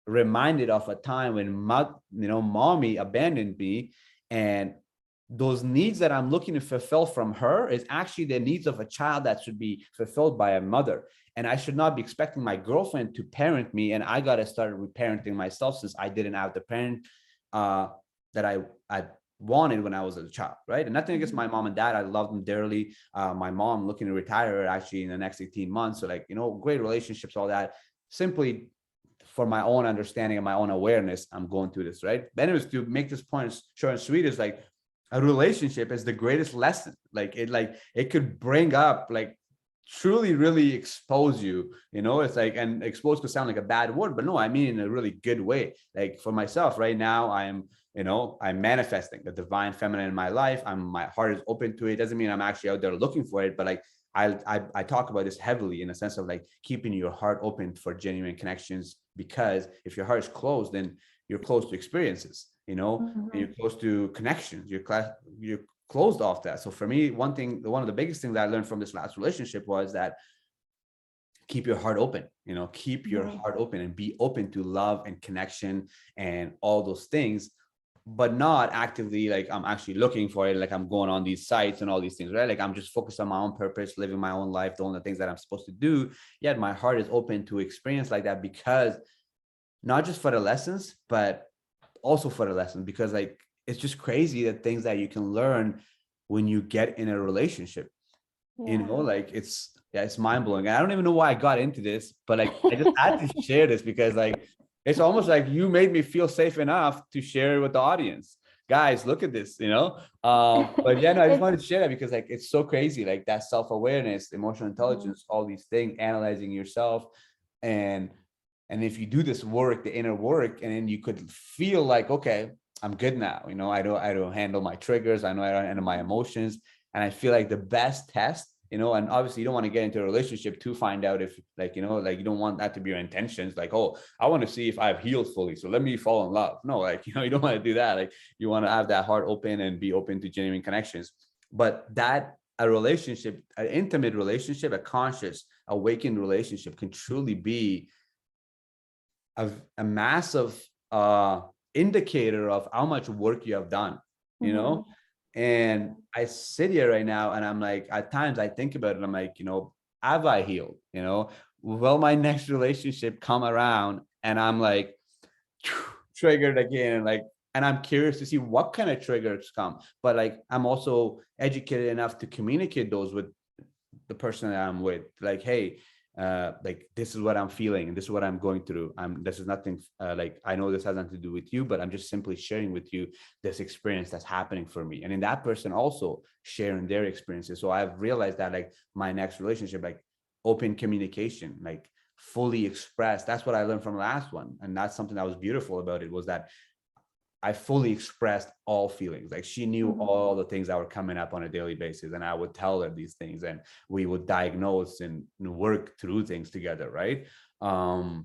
reminded of a time when mommy abandoned me. And those needs that I'm looking to fulfill from her is actually the needs of a child that should be fulfilled by a mother. And I should not be expecting my girlfriend to parent me. And I got to start reparenting myself since I didn't have the parent that I wanted when I was a child, right? And nothing against my mom and dad. I love them dearly. My mom looking to retire actually in the next 18 months. So like, great relationships, all that. Simply for my own understanding and my own awareness, I'm going through this, right? But anyways, to make this point short and sweet, is like a relationship is the greatest lesson. Like it could bring up like truly really expose you. It's like, and expose could sound like a bad word, but no, I mean in a really good way. Like for myself right now, I'm manifesting the divine feminine in my life. My heart is open to it. Doesn't mean I'm actually out there looking for it, but like I talk about this heavily in a sense of like keeping your heart open for genuine connections, because if your heart is closed, then you're close to experiences, and you're close to connections. You're closed off that. So for me, one of the biggest things that I learned from this last relationship was that keep your heart open, keep your heart open and be open to love and connection and all those things, but not actively like I'm actually looking for it, like I'm going on these sites and all these things, right? Like I'm just focused on my own purpose, living my own life, doing the things that I'm supposed to do. Yet my heart is open to experience like that, because not just for the lessons, but also for the lessons, because like it's just crazy the things that you can learn when you get in a relationship. Like it's mind-blowing. I don't even know why I got into this, but like I just had to share this because like it's almost like you made me feel safe enough to share it with the audience. Guys, look at this, but yeah, no, I just wanted to share that because like it's so crazy, like that self-awareness, emotional intelligence, all these things, analyzing yourself. And if you do this work, the inner work, and then you could feel like, okay, I'm good now. I don't handle my triggers. I know I don't handle my emotions. And I feel like the best test, and obviously you don't want to get into a relationship to find out if like, you don't want that to be your intentions. Like, oh, I want to see if I've healed fully, so let me fall in love. No, like, you don't want to do that. Like you want to have that heart open and be open to genuine connections. But that a relationship, an intimate relationship, a conscious, awakened relationship can truly be a massive indicator of how much work you have done, and I sit here right now and I'm like, at times I think about it, I'm like, have I healed? Will my next relationship come around and I'm like triggered again, and I'm curious to see what kind of triggers come. But like I'm also educated enough to communicate those with the person that I'm with, like, hey, like this is what I'm feeling and this is what I'm going through. This is nothing like, I know this has nothing to do with you, but I'm just simply sharing with you this experience that's happening for me. And in that person also sharing their experiences. So I've realized that like my next relationship, like open communication, like fully expressed. That's what I learned from the last one. And that's something that was beautiful about it, was that I fully expressed all feelings. Like she knew all the things that were coming up on a daily basis, and I would tell her these things, and we would diagnose and work through things together, right? But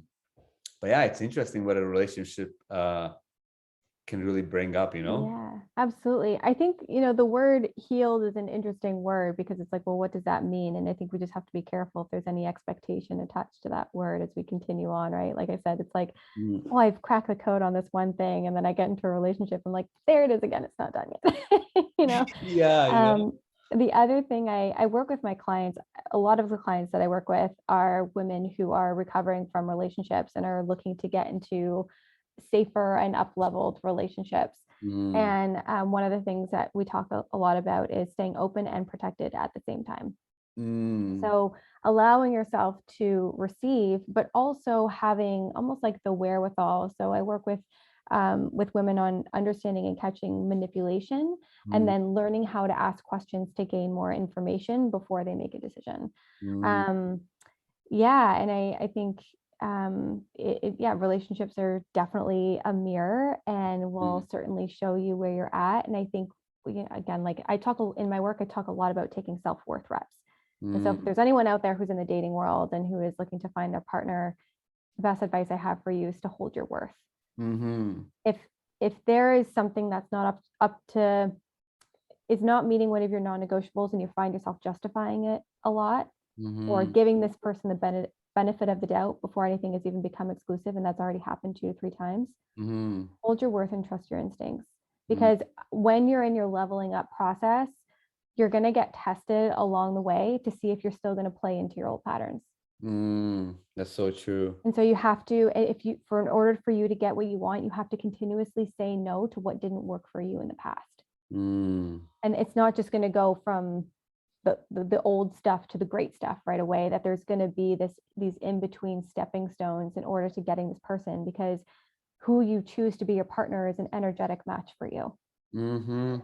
yeah, it's interesting what a relationship can really bring up, Yeah, absolutely. I think, the word healed is an interesting word because it's like, well, what does that mean? And I think we just have to be careful if there's any expectation attached to that word as we continue on, right? Like I said, it's like, Mm. oh, I've cracked the code on this one thing. And then I get into a relationship. I'm like, there it is again. It's not done yet. you know? Yeah, Um, the other thing I work with my clients, a lot of the clients that I work with are women who are recovering from relationships and are looking to get into safer and up-leveled relationships. Mm, And one of the things that we talk a lot about is staying open and protected at the same time. mm, So allowing yourself to receive, but also having almost like the wherewithal. So I work with women on understanding and catching manipulation, and mm, then learning how to ask questions to gain more information before they make a decision. mm, Um, yeah, and I think yeah, relationships are definitely a mirror and mm, will certainly show you where you're at. And I think, again, like I talk in my work, I talk a lot about taking self-worth reps. And so if mm, there's anyone out there who's in the dating world and who is looking to find their partner, the best advice I have for you is to hold your worth. mhm, If there is something that's not up to, is not meeting one of your non-negotiables and you find yourself justifying it a lot, or mhm, giving this person the benefit of the doubt before anything has even become exclusive, and that's already happened 2 to 3 times, mhm, hold your worth and trust your instincts. mm, Because when you're in your leveling up process, you're going to get tested along the way to see if you're still going to play into your old patterns. That's so true. And so you have to, if you, for in order for you to get what you want, you have to continuously say no to what didn't work for you in the past. Mm, And it's not just going to go from the old stuff to the great stuff right away, that there's going to be these in between stepping stones in order to getting this person, because who you choose to be your partner is an energetic match for you, mhm,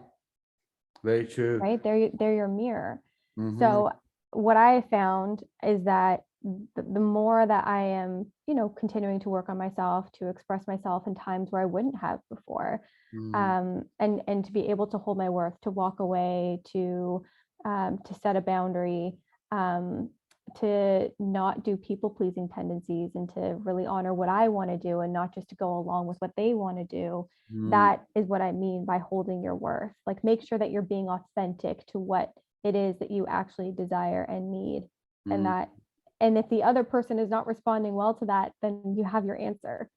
very true. right? They're your mirror. Mhm, So what I have found is that the more that I am, continuing to work on myself, to express myself in times where I wouldn't have before, mm, and to be able to hold my worth, to walk away, to set a boundary, um, to not do people pleasing tendencies, and to really honor what I want to do and not just to go along with what they want to do. mm, That is what I mean by holding your worth. Like, make sure that you're being authentic to what it is that you actually desire and need. And mm. that, and if the other person is not responding well to that, then you have your answer.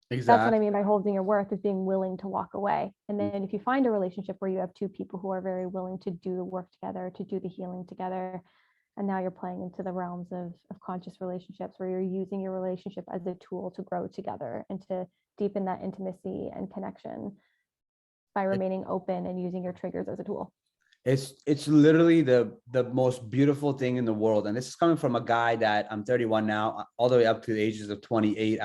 That's what I Exactly. mean by holding your worth, is being willing to walk away. And then if you find a relationship where you have two people who are very willing to do the work together, to do the healing together, and now you're playing into the realms of conscious relationships, where you're using your relationship as a tool to grow together and to deepen that intimacy and connection by remaining open and using your triggers as a tool. It's literally the most beautiful thing in the world. And this is coming from a guy that, I'm 31 now, all the way up to the ages of 28.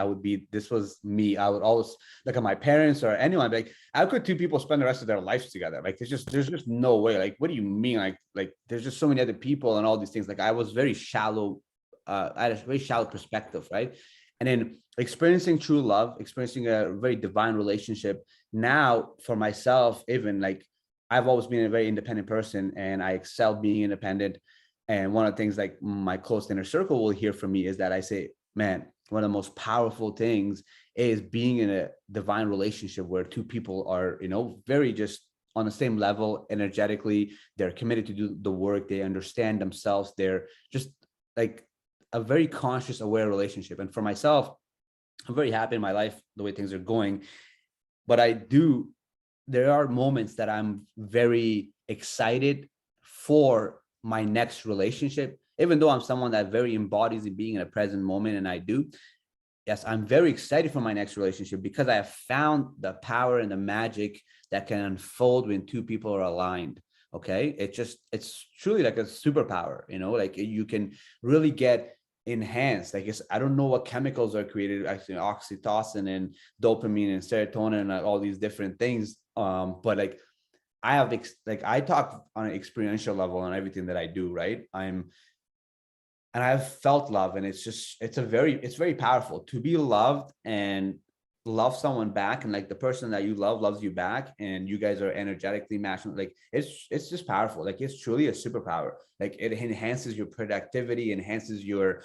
This was me. I would always look at my parents or anyone, like, how could two people spend the rest of their lives together? Like, there's just no way. Like, what do you mean? Like there's just so many other people and all these things. Like, I was very shallow, I had a very shallow perspective, right? And then experiencing true love, experiencing a very divine relationship now for myself, even like, I've always been a very independent person and I excel being independent. And one of the things like my close inner circle will hear from me is that I say, man, one of the most powerful things is being in a divine relationship where two people are, very just on the same level energetically. They're committed to do the work. They understand themselves. They're just like a very conscious, aware relationship. And for myself, I'm very happy in my life, the way things are going. But there are moments that I'm very excited for my next relationship, even though I'm someone that very embodies in being in a present moment, and I do. Yes, I'm very excited for my next relationship because I have found the power and the magic that can unfold when two people are aligned. Okay. It's truly like a superpower, like you can really get enhanced. Like, I don't know what chemicals are created, actually, oxytocin and dopamine and serotonin and all these different things. But like, I talk on an experiential level on everything that I do, right? And I've felt love, and it's very powerful to be loved and love someone back, and like the person that you love loves you back, and you guys are energetically matched. Like, it's just powerful. Like, it's truly a superpower. Like, it enhances your productivity, enhances your,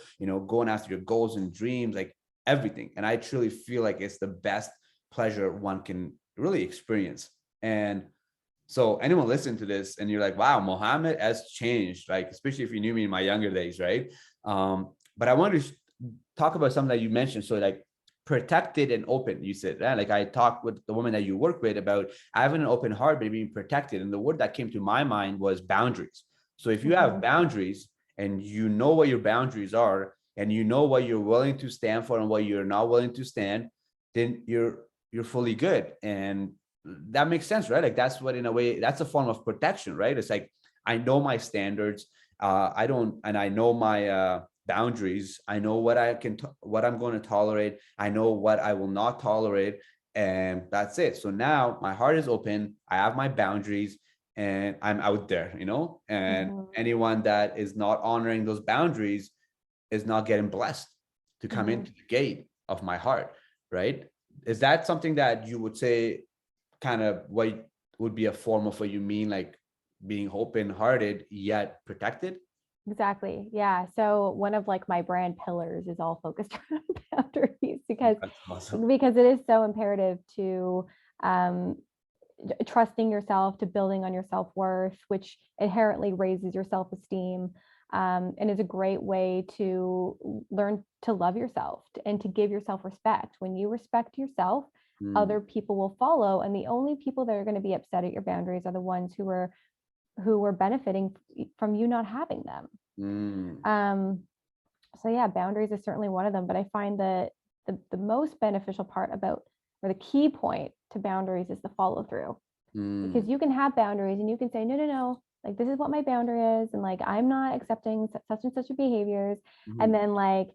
going after your goals and dreams, like everything. And I truly feel like it's the best pleasure one can really experience. And So anyone listening to this and you're like, wow, Mohammed has changed, like, especially if you knew me in my younger days, right? But I wanted to talk about something that you mentioned. So like protected and open, you said, right? Like I talked with the woman that you work with about having an open heart, but being protected. And the word that came to my mind was boundaries. So if you have boundaries and you know what your boundaries are, and you know what you're willing to stand for and what you're not willing to stand, then you're fully good. And that makes sense, right? Like that's what, in a way, that's a form of protection, right? It's like, I know my standards. I don't, and I know my boundaries. I know what what I'm going to tolerate. I know what I will not tolerate. And that's it. So now my heart is open. I have my boundaries and I'm out there, and anyone that is not honoring those boundaries is not getting blessed to come into the gate of my heart, right? Is that something that you would say kind of what would be a form of what you mean, like being open hearted yet protected? Exactly. Yeah. So one of like my brand pillars is all focused around boundaries because That's awesome. because it is so imperative to um, trusting yourself, to building on your self-worth, which inherently raises your self-esteem, and is a great way to learn to love yourself and to give yourself respect. When you respect yourself, other people will follow, and the only people that are going to be upset at your boundaries are the ones who are benefiting from you not having them. So yeah, boundaries is certainly one of them, but I find that the most beneficial part about, or the key point to boundaries, is the follow through. Because you can have boundaries and you can say, no, no, no, like this is what my boundary is, and like I'm not accepting such and such behaviors. And then like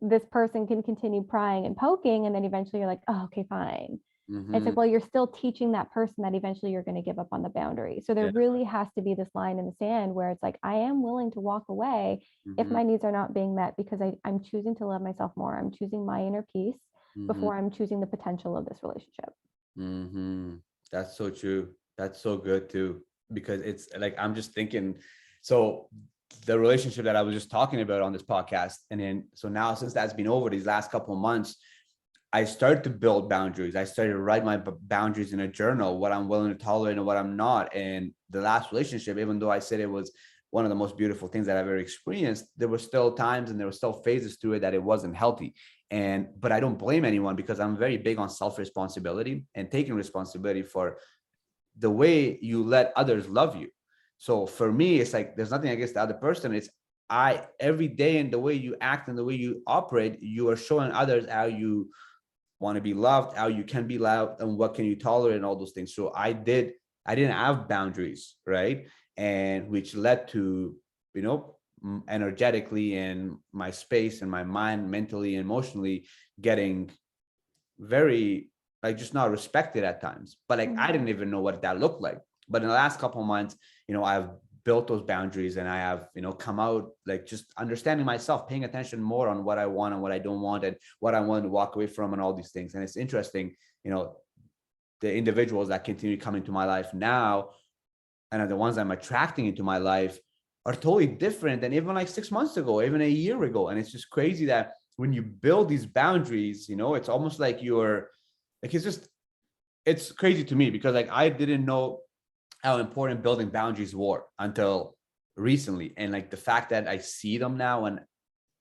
this person can continue prying and poking, and then eventually you're like, oh, okay, fine. It's like, well, you're still teaching that person that eventually you're going to give up on the boundary. So there really has to be this line in the sand where it's like, I am willing to walk away if my needs are not being met, because I'm choosing to love myself more. I'm choosing my inner peace before I'm choosing the potential of this relationship. That's so true. That's so good too, because it's like, I'm just thinking, so the relationship that I was just talking about on this podcast, and then so now since that's been over these last couple of months, I started to build boundaries. I started to write my boundaries in a journal, what I'm willing to tolerate and what I'm not. And the last relationship, even though I said it was one of the most beautiful things that I've ever experienced, there were still times and there were still phases to it that it wasn't healthy. But I don't blame anyone, because I'm very big on self-responsibility and taking responsibility for the way you let others love you. So for me, it's like, there's nothing against the other person. It's every day, and the way you act and the way you operate, you are showing others how you want to be loved, how you can be loved, and what can you tolerate, and all those things. So I didn't have boundaries, right? And which led to, energetically, and my space and my mind, mentally, emotionally, getting very, like, just not respected at times. But like, I didn't even know what that looked like. But in the last couple of months, I've built those boundaries, and I have, come out, like, just understanding myself, paying attention more on what I want and what I don't want, and what I want to walk away from, and all these things. And it's interesting, the individuals that continue coming to my life now, and are the ones I'm attracting into my life, are totally different than even like 6 months ago, even a year ago. And it's just crazy that when you build these boundaries, it's almost like you're like, it's crazy to me, because like, I didn't know how important building boundaries were until recently. And like, the fact that I see them now and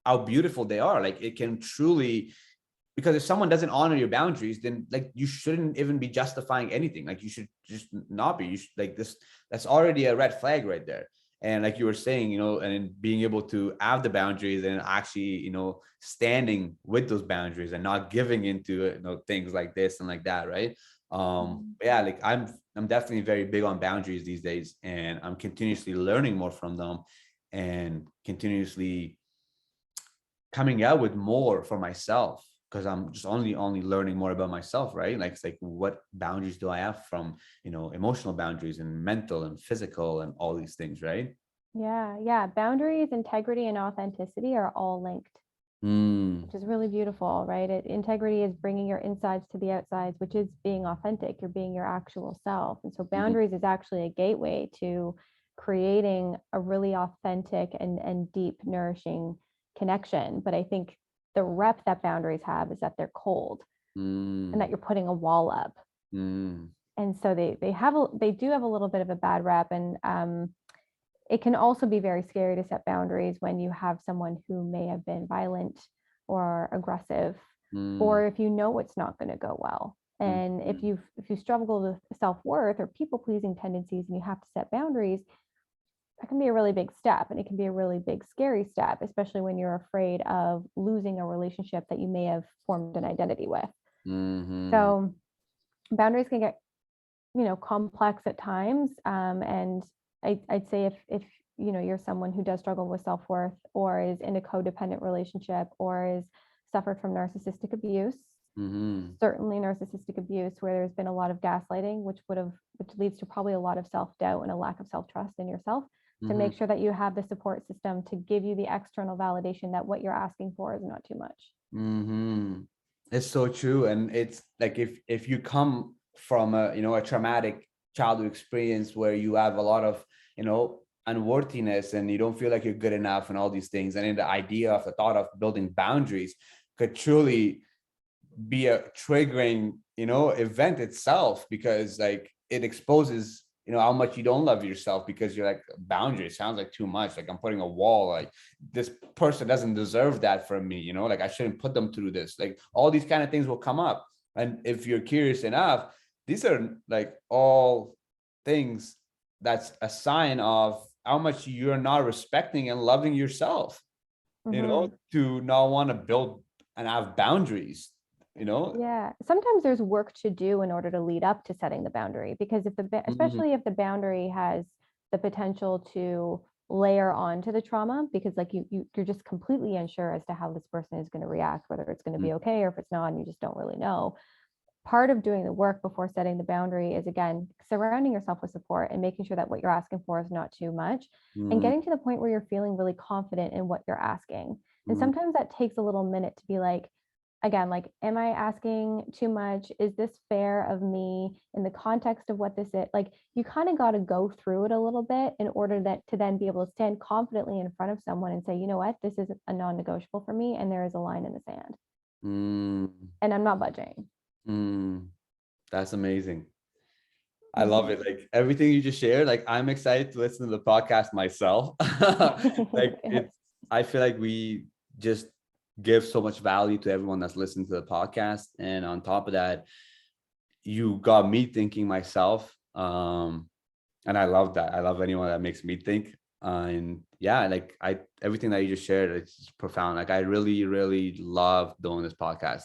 how beautiful they are, like, it can truly, because if someone doesn't honor your boundaries, then like, you shouldn't even be justifying anything. Like, you should just not be, you should, like, that's already a red flag right there. And like you were saying, and being able to have the boundaries, and actually, standing with those boundaries, and not giving into, things like this and like that, right? Yeah, like, I'm definitely very big on boundaries these days, and I'm continuously learning more from them, and continuously coming out with more for myself, because I'm just only learning more about myself, right? Like, it's like, what boundaries do I have, from emotional boundaries, and mental and physical, and all these things, right? Yeah, yeah. Boundaries, integrity, and authenticity are all linked, which is really beautiful, right? Integrity is bringing your insides to the outsides, which is being authentic. You're being your actual self. And so boundaries is actually a gateway to creating a really authentic and deep, nourishing connection. But I think the rep that boundaries have is that they're cold and that you're putting a wall up. and so they do have a little bit of a bad rep, and it can also be very scary to set boundaries when you have someone who may have been violent or aggressive, or if you know it's not going to go well. And if you struggle with self-worth or people-pleasing tendencies and you have to set boundaries, that can be a really big step, and it can be a really big scary step, especially when you're afraid of losing a relationship that you may have formed an identity with. So boundaries can get, complex at times. And I'd say if you're someone who does struggle with self-worth, or is in a codependent relationship, or is suffered from narcissistic abuse, certainly narcissistic abuse where there's been a lot of gaslighting, which leads to probably a lot of self-doubt and a lack of self-trust in yourself, to make sure that you have the support system to give you the external validation that what you're asking for is not too much. It's so true. And it's like, if you come from a traumatic childhood experience where you have a lot of unworthiness, and you don't feel like you're good enough and all these things, and then the thought of building boundaries could truly be a triggering event itself, because like it exposes how much you don't love yourself, because you're like, boundary sounds like too much, like I'm putting a wall, like this person doesn't deserve that from me, like I shouldn't put them through this, like all these kind of things will come up. And if you're curious enough, these are like all things that's a sign of how much you're not respecting and loving yourself, to not want to build and have boundaries. Yeah, sometimes there's work to do in order to lead up to setting the boundary, because especially if the boundary has the potential to layer onto the trauma, because like you're just completely unsure as to how this person is going to react, whether it's going to be okay or if it's not, and you just don't really know. Part of doing the work before setting the boundary is, again, surrounding yourself with support and making sure that what you're asking for is not too much, and getting to the point where you're feeling really confident in what you're asking. And sometimes that takes a little minute to be like, again, like, am I asking too much? Is this fair of me in the context of what this is? Like, you kind of got to go through it a little bit in order to then be able to stand confidently in front of someone and say, you know what, this is a non-negotiable for me, and there is a line in the sand. And I'm not budging. That's amazing. I love it. Like everything you just shared, like I'm excited to listen to the podcast myself. Like I feel like we just give so much value to everyone that's listening to the podcast. And on top of that, you got me thinking myself. And I love that. I love anyone that makes me think. And yeah, like everything that you just shared, it's profound. Like I really, really love doing this podcast.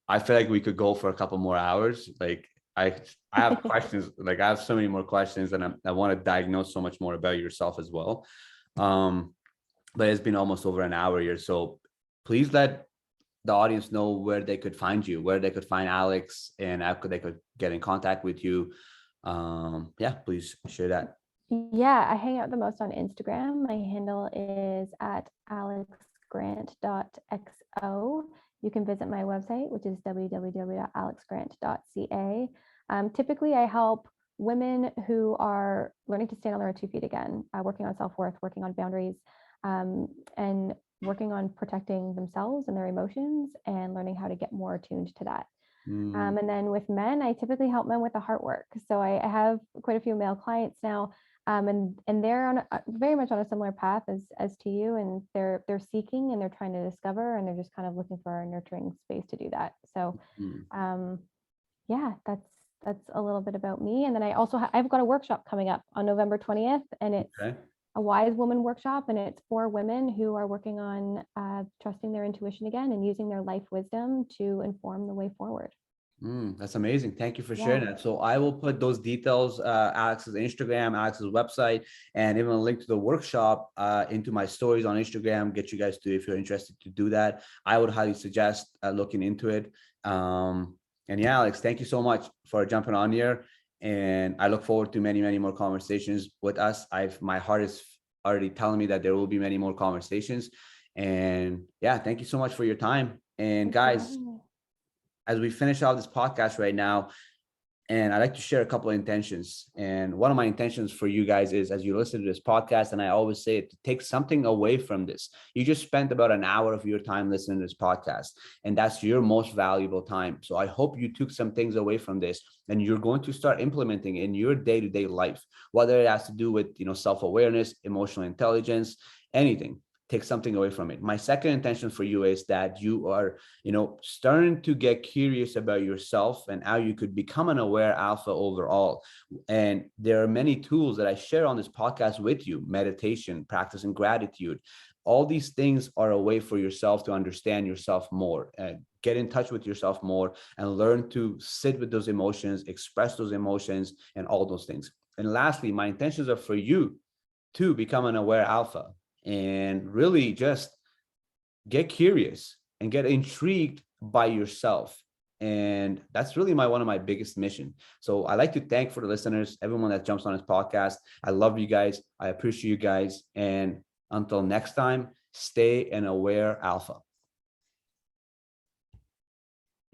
I feel like we could go for a couple more hours. Like I have questions, like I have so many more questions, and I want to diagnose so much more about yourself as well. But it's been almost over an hour here. So please let the audience know where they could find you, where they could find Alex, and how they could get in contact with you. Yeah, please share that. Yeah, I hang out the most on Instagram. My handle is at alexgrant.xo. You can visit my website, which is www.alexgrant.ca. Typically, I help women who are learning to stand on their own 2 feet again, working on self-worth, working on boundaries, and working on protecting themselves and their emotions, and learning how to get more attuned to that. And then with men, I typically help men with the heart work. So I have quite a few male clients now, and they're on very much on a similar path as to you, and they're seeking and they're trying to discover, and they're just kind of looking for a nurturing space to do that. So yeah, that's a little bit about me. And then I also I've got a workshop coming up on November 20th, and it's a Wise Woman workshop, and it's for women who are working on trusting their intuition again and using their life wisdom to inform the way forward. That's amazing. Thank you for sharing that. So I will put those details, Alex's Instagram, Alex's website, and even a link to the workshop into my stories on Instagram. Get you guys to, if you're interested to do that. I would highly suggest looking into it. And yeah, Alex, thank you so much for jumping on here. And I look forward to many, many more conversations with us. My heart is already telling me that there will be many more conversations. And yeah, thank you so much for your time. And guys, as we finish off this podcast right now, And I'd like to share a couple of intentions. And one of my intentions for you guys is, as you listen to this podcast, and I always say it, to take something away from this. You just spent about an hour of your time listening to this podcast, and that's your most valuable time. So I hope you took some things away from this, and you're going to start implementing in your day-to-day life, whether it has to do with, self-awareness, emotional intelligence, anything. Take something away from it. My second intention for you is that you are, starting to get curious about yourself and how you could become an aware alpha overall. And there are many tools that I share on this podcast with you: meditation, practicing gratitude. All these things are a way for yourself to understand yourself more, get in touch with yourself more, and learn to sit with those emotions, express those emotions, and all those things. And lastly, my intentions are for you to become an aware alpha and really just get curious and get intrigued by yourself. And that's really one of my biggest mission. So I like to thank for the listeners, everyone that jumps on this podcast. I love you guys. I appreciate you guys. And until next time, stay an aware alpha.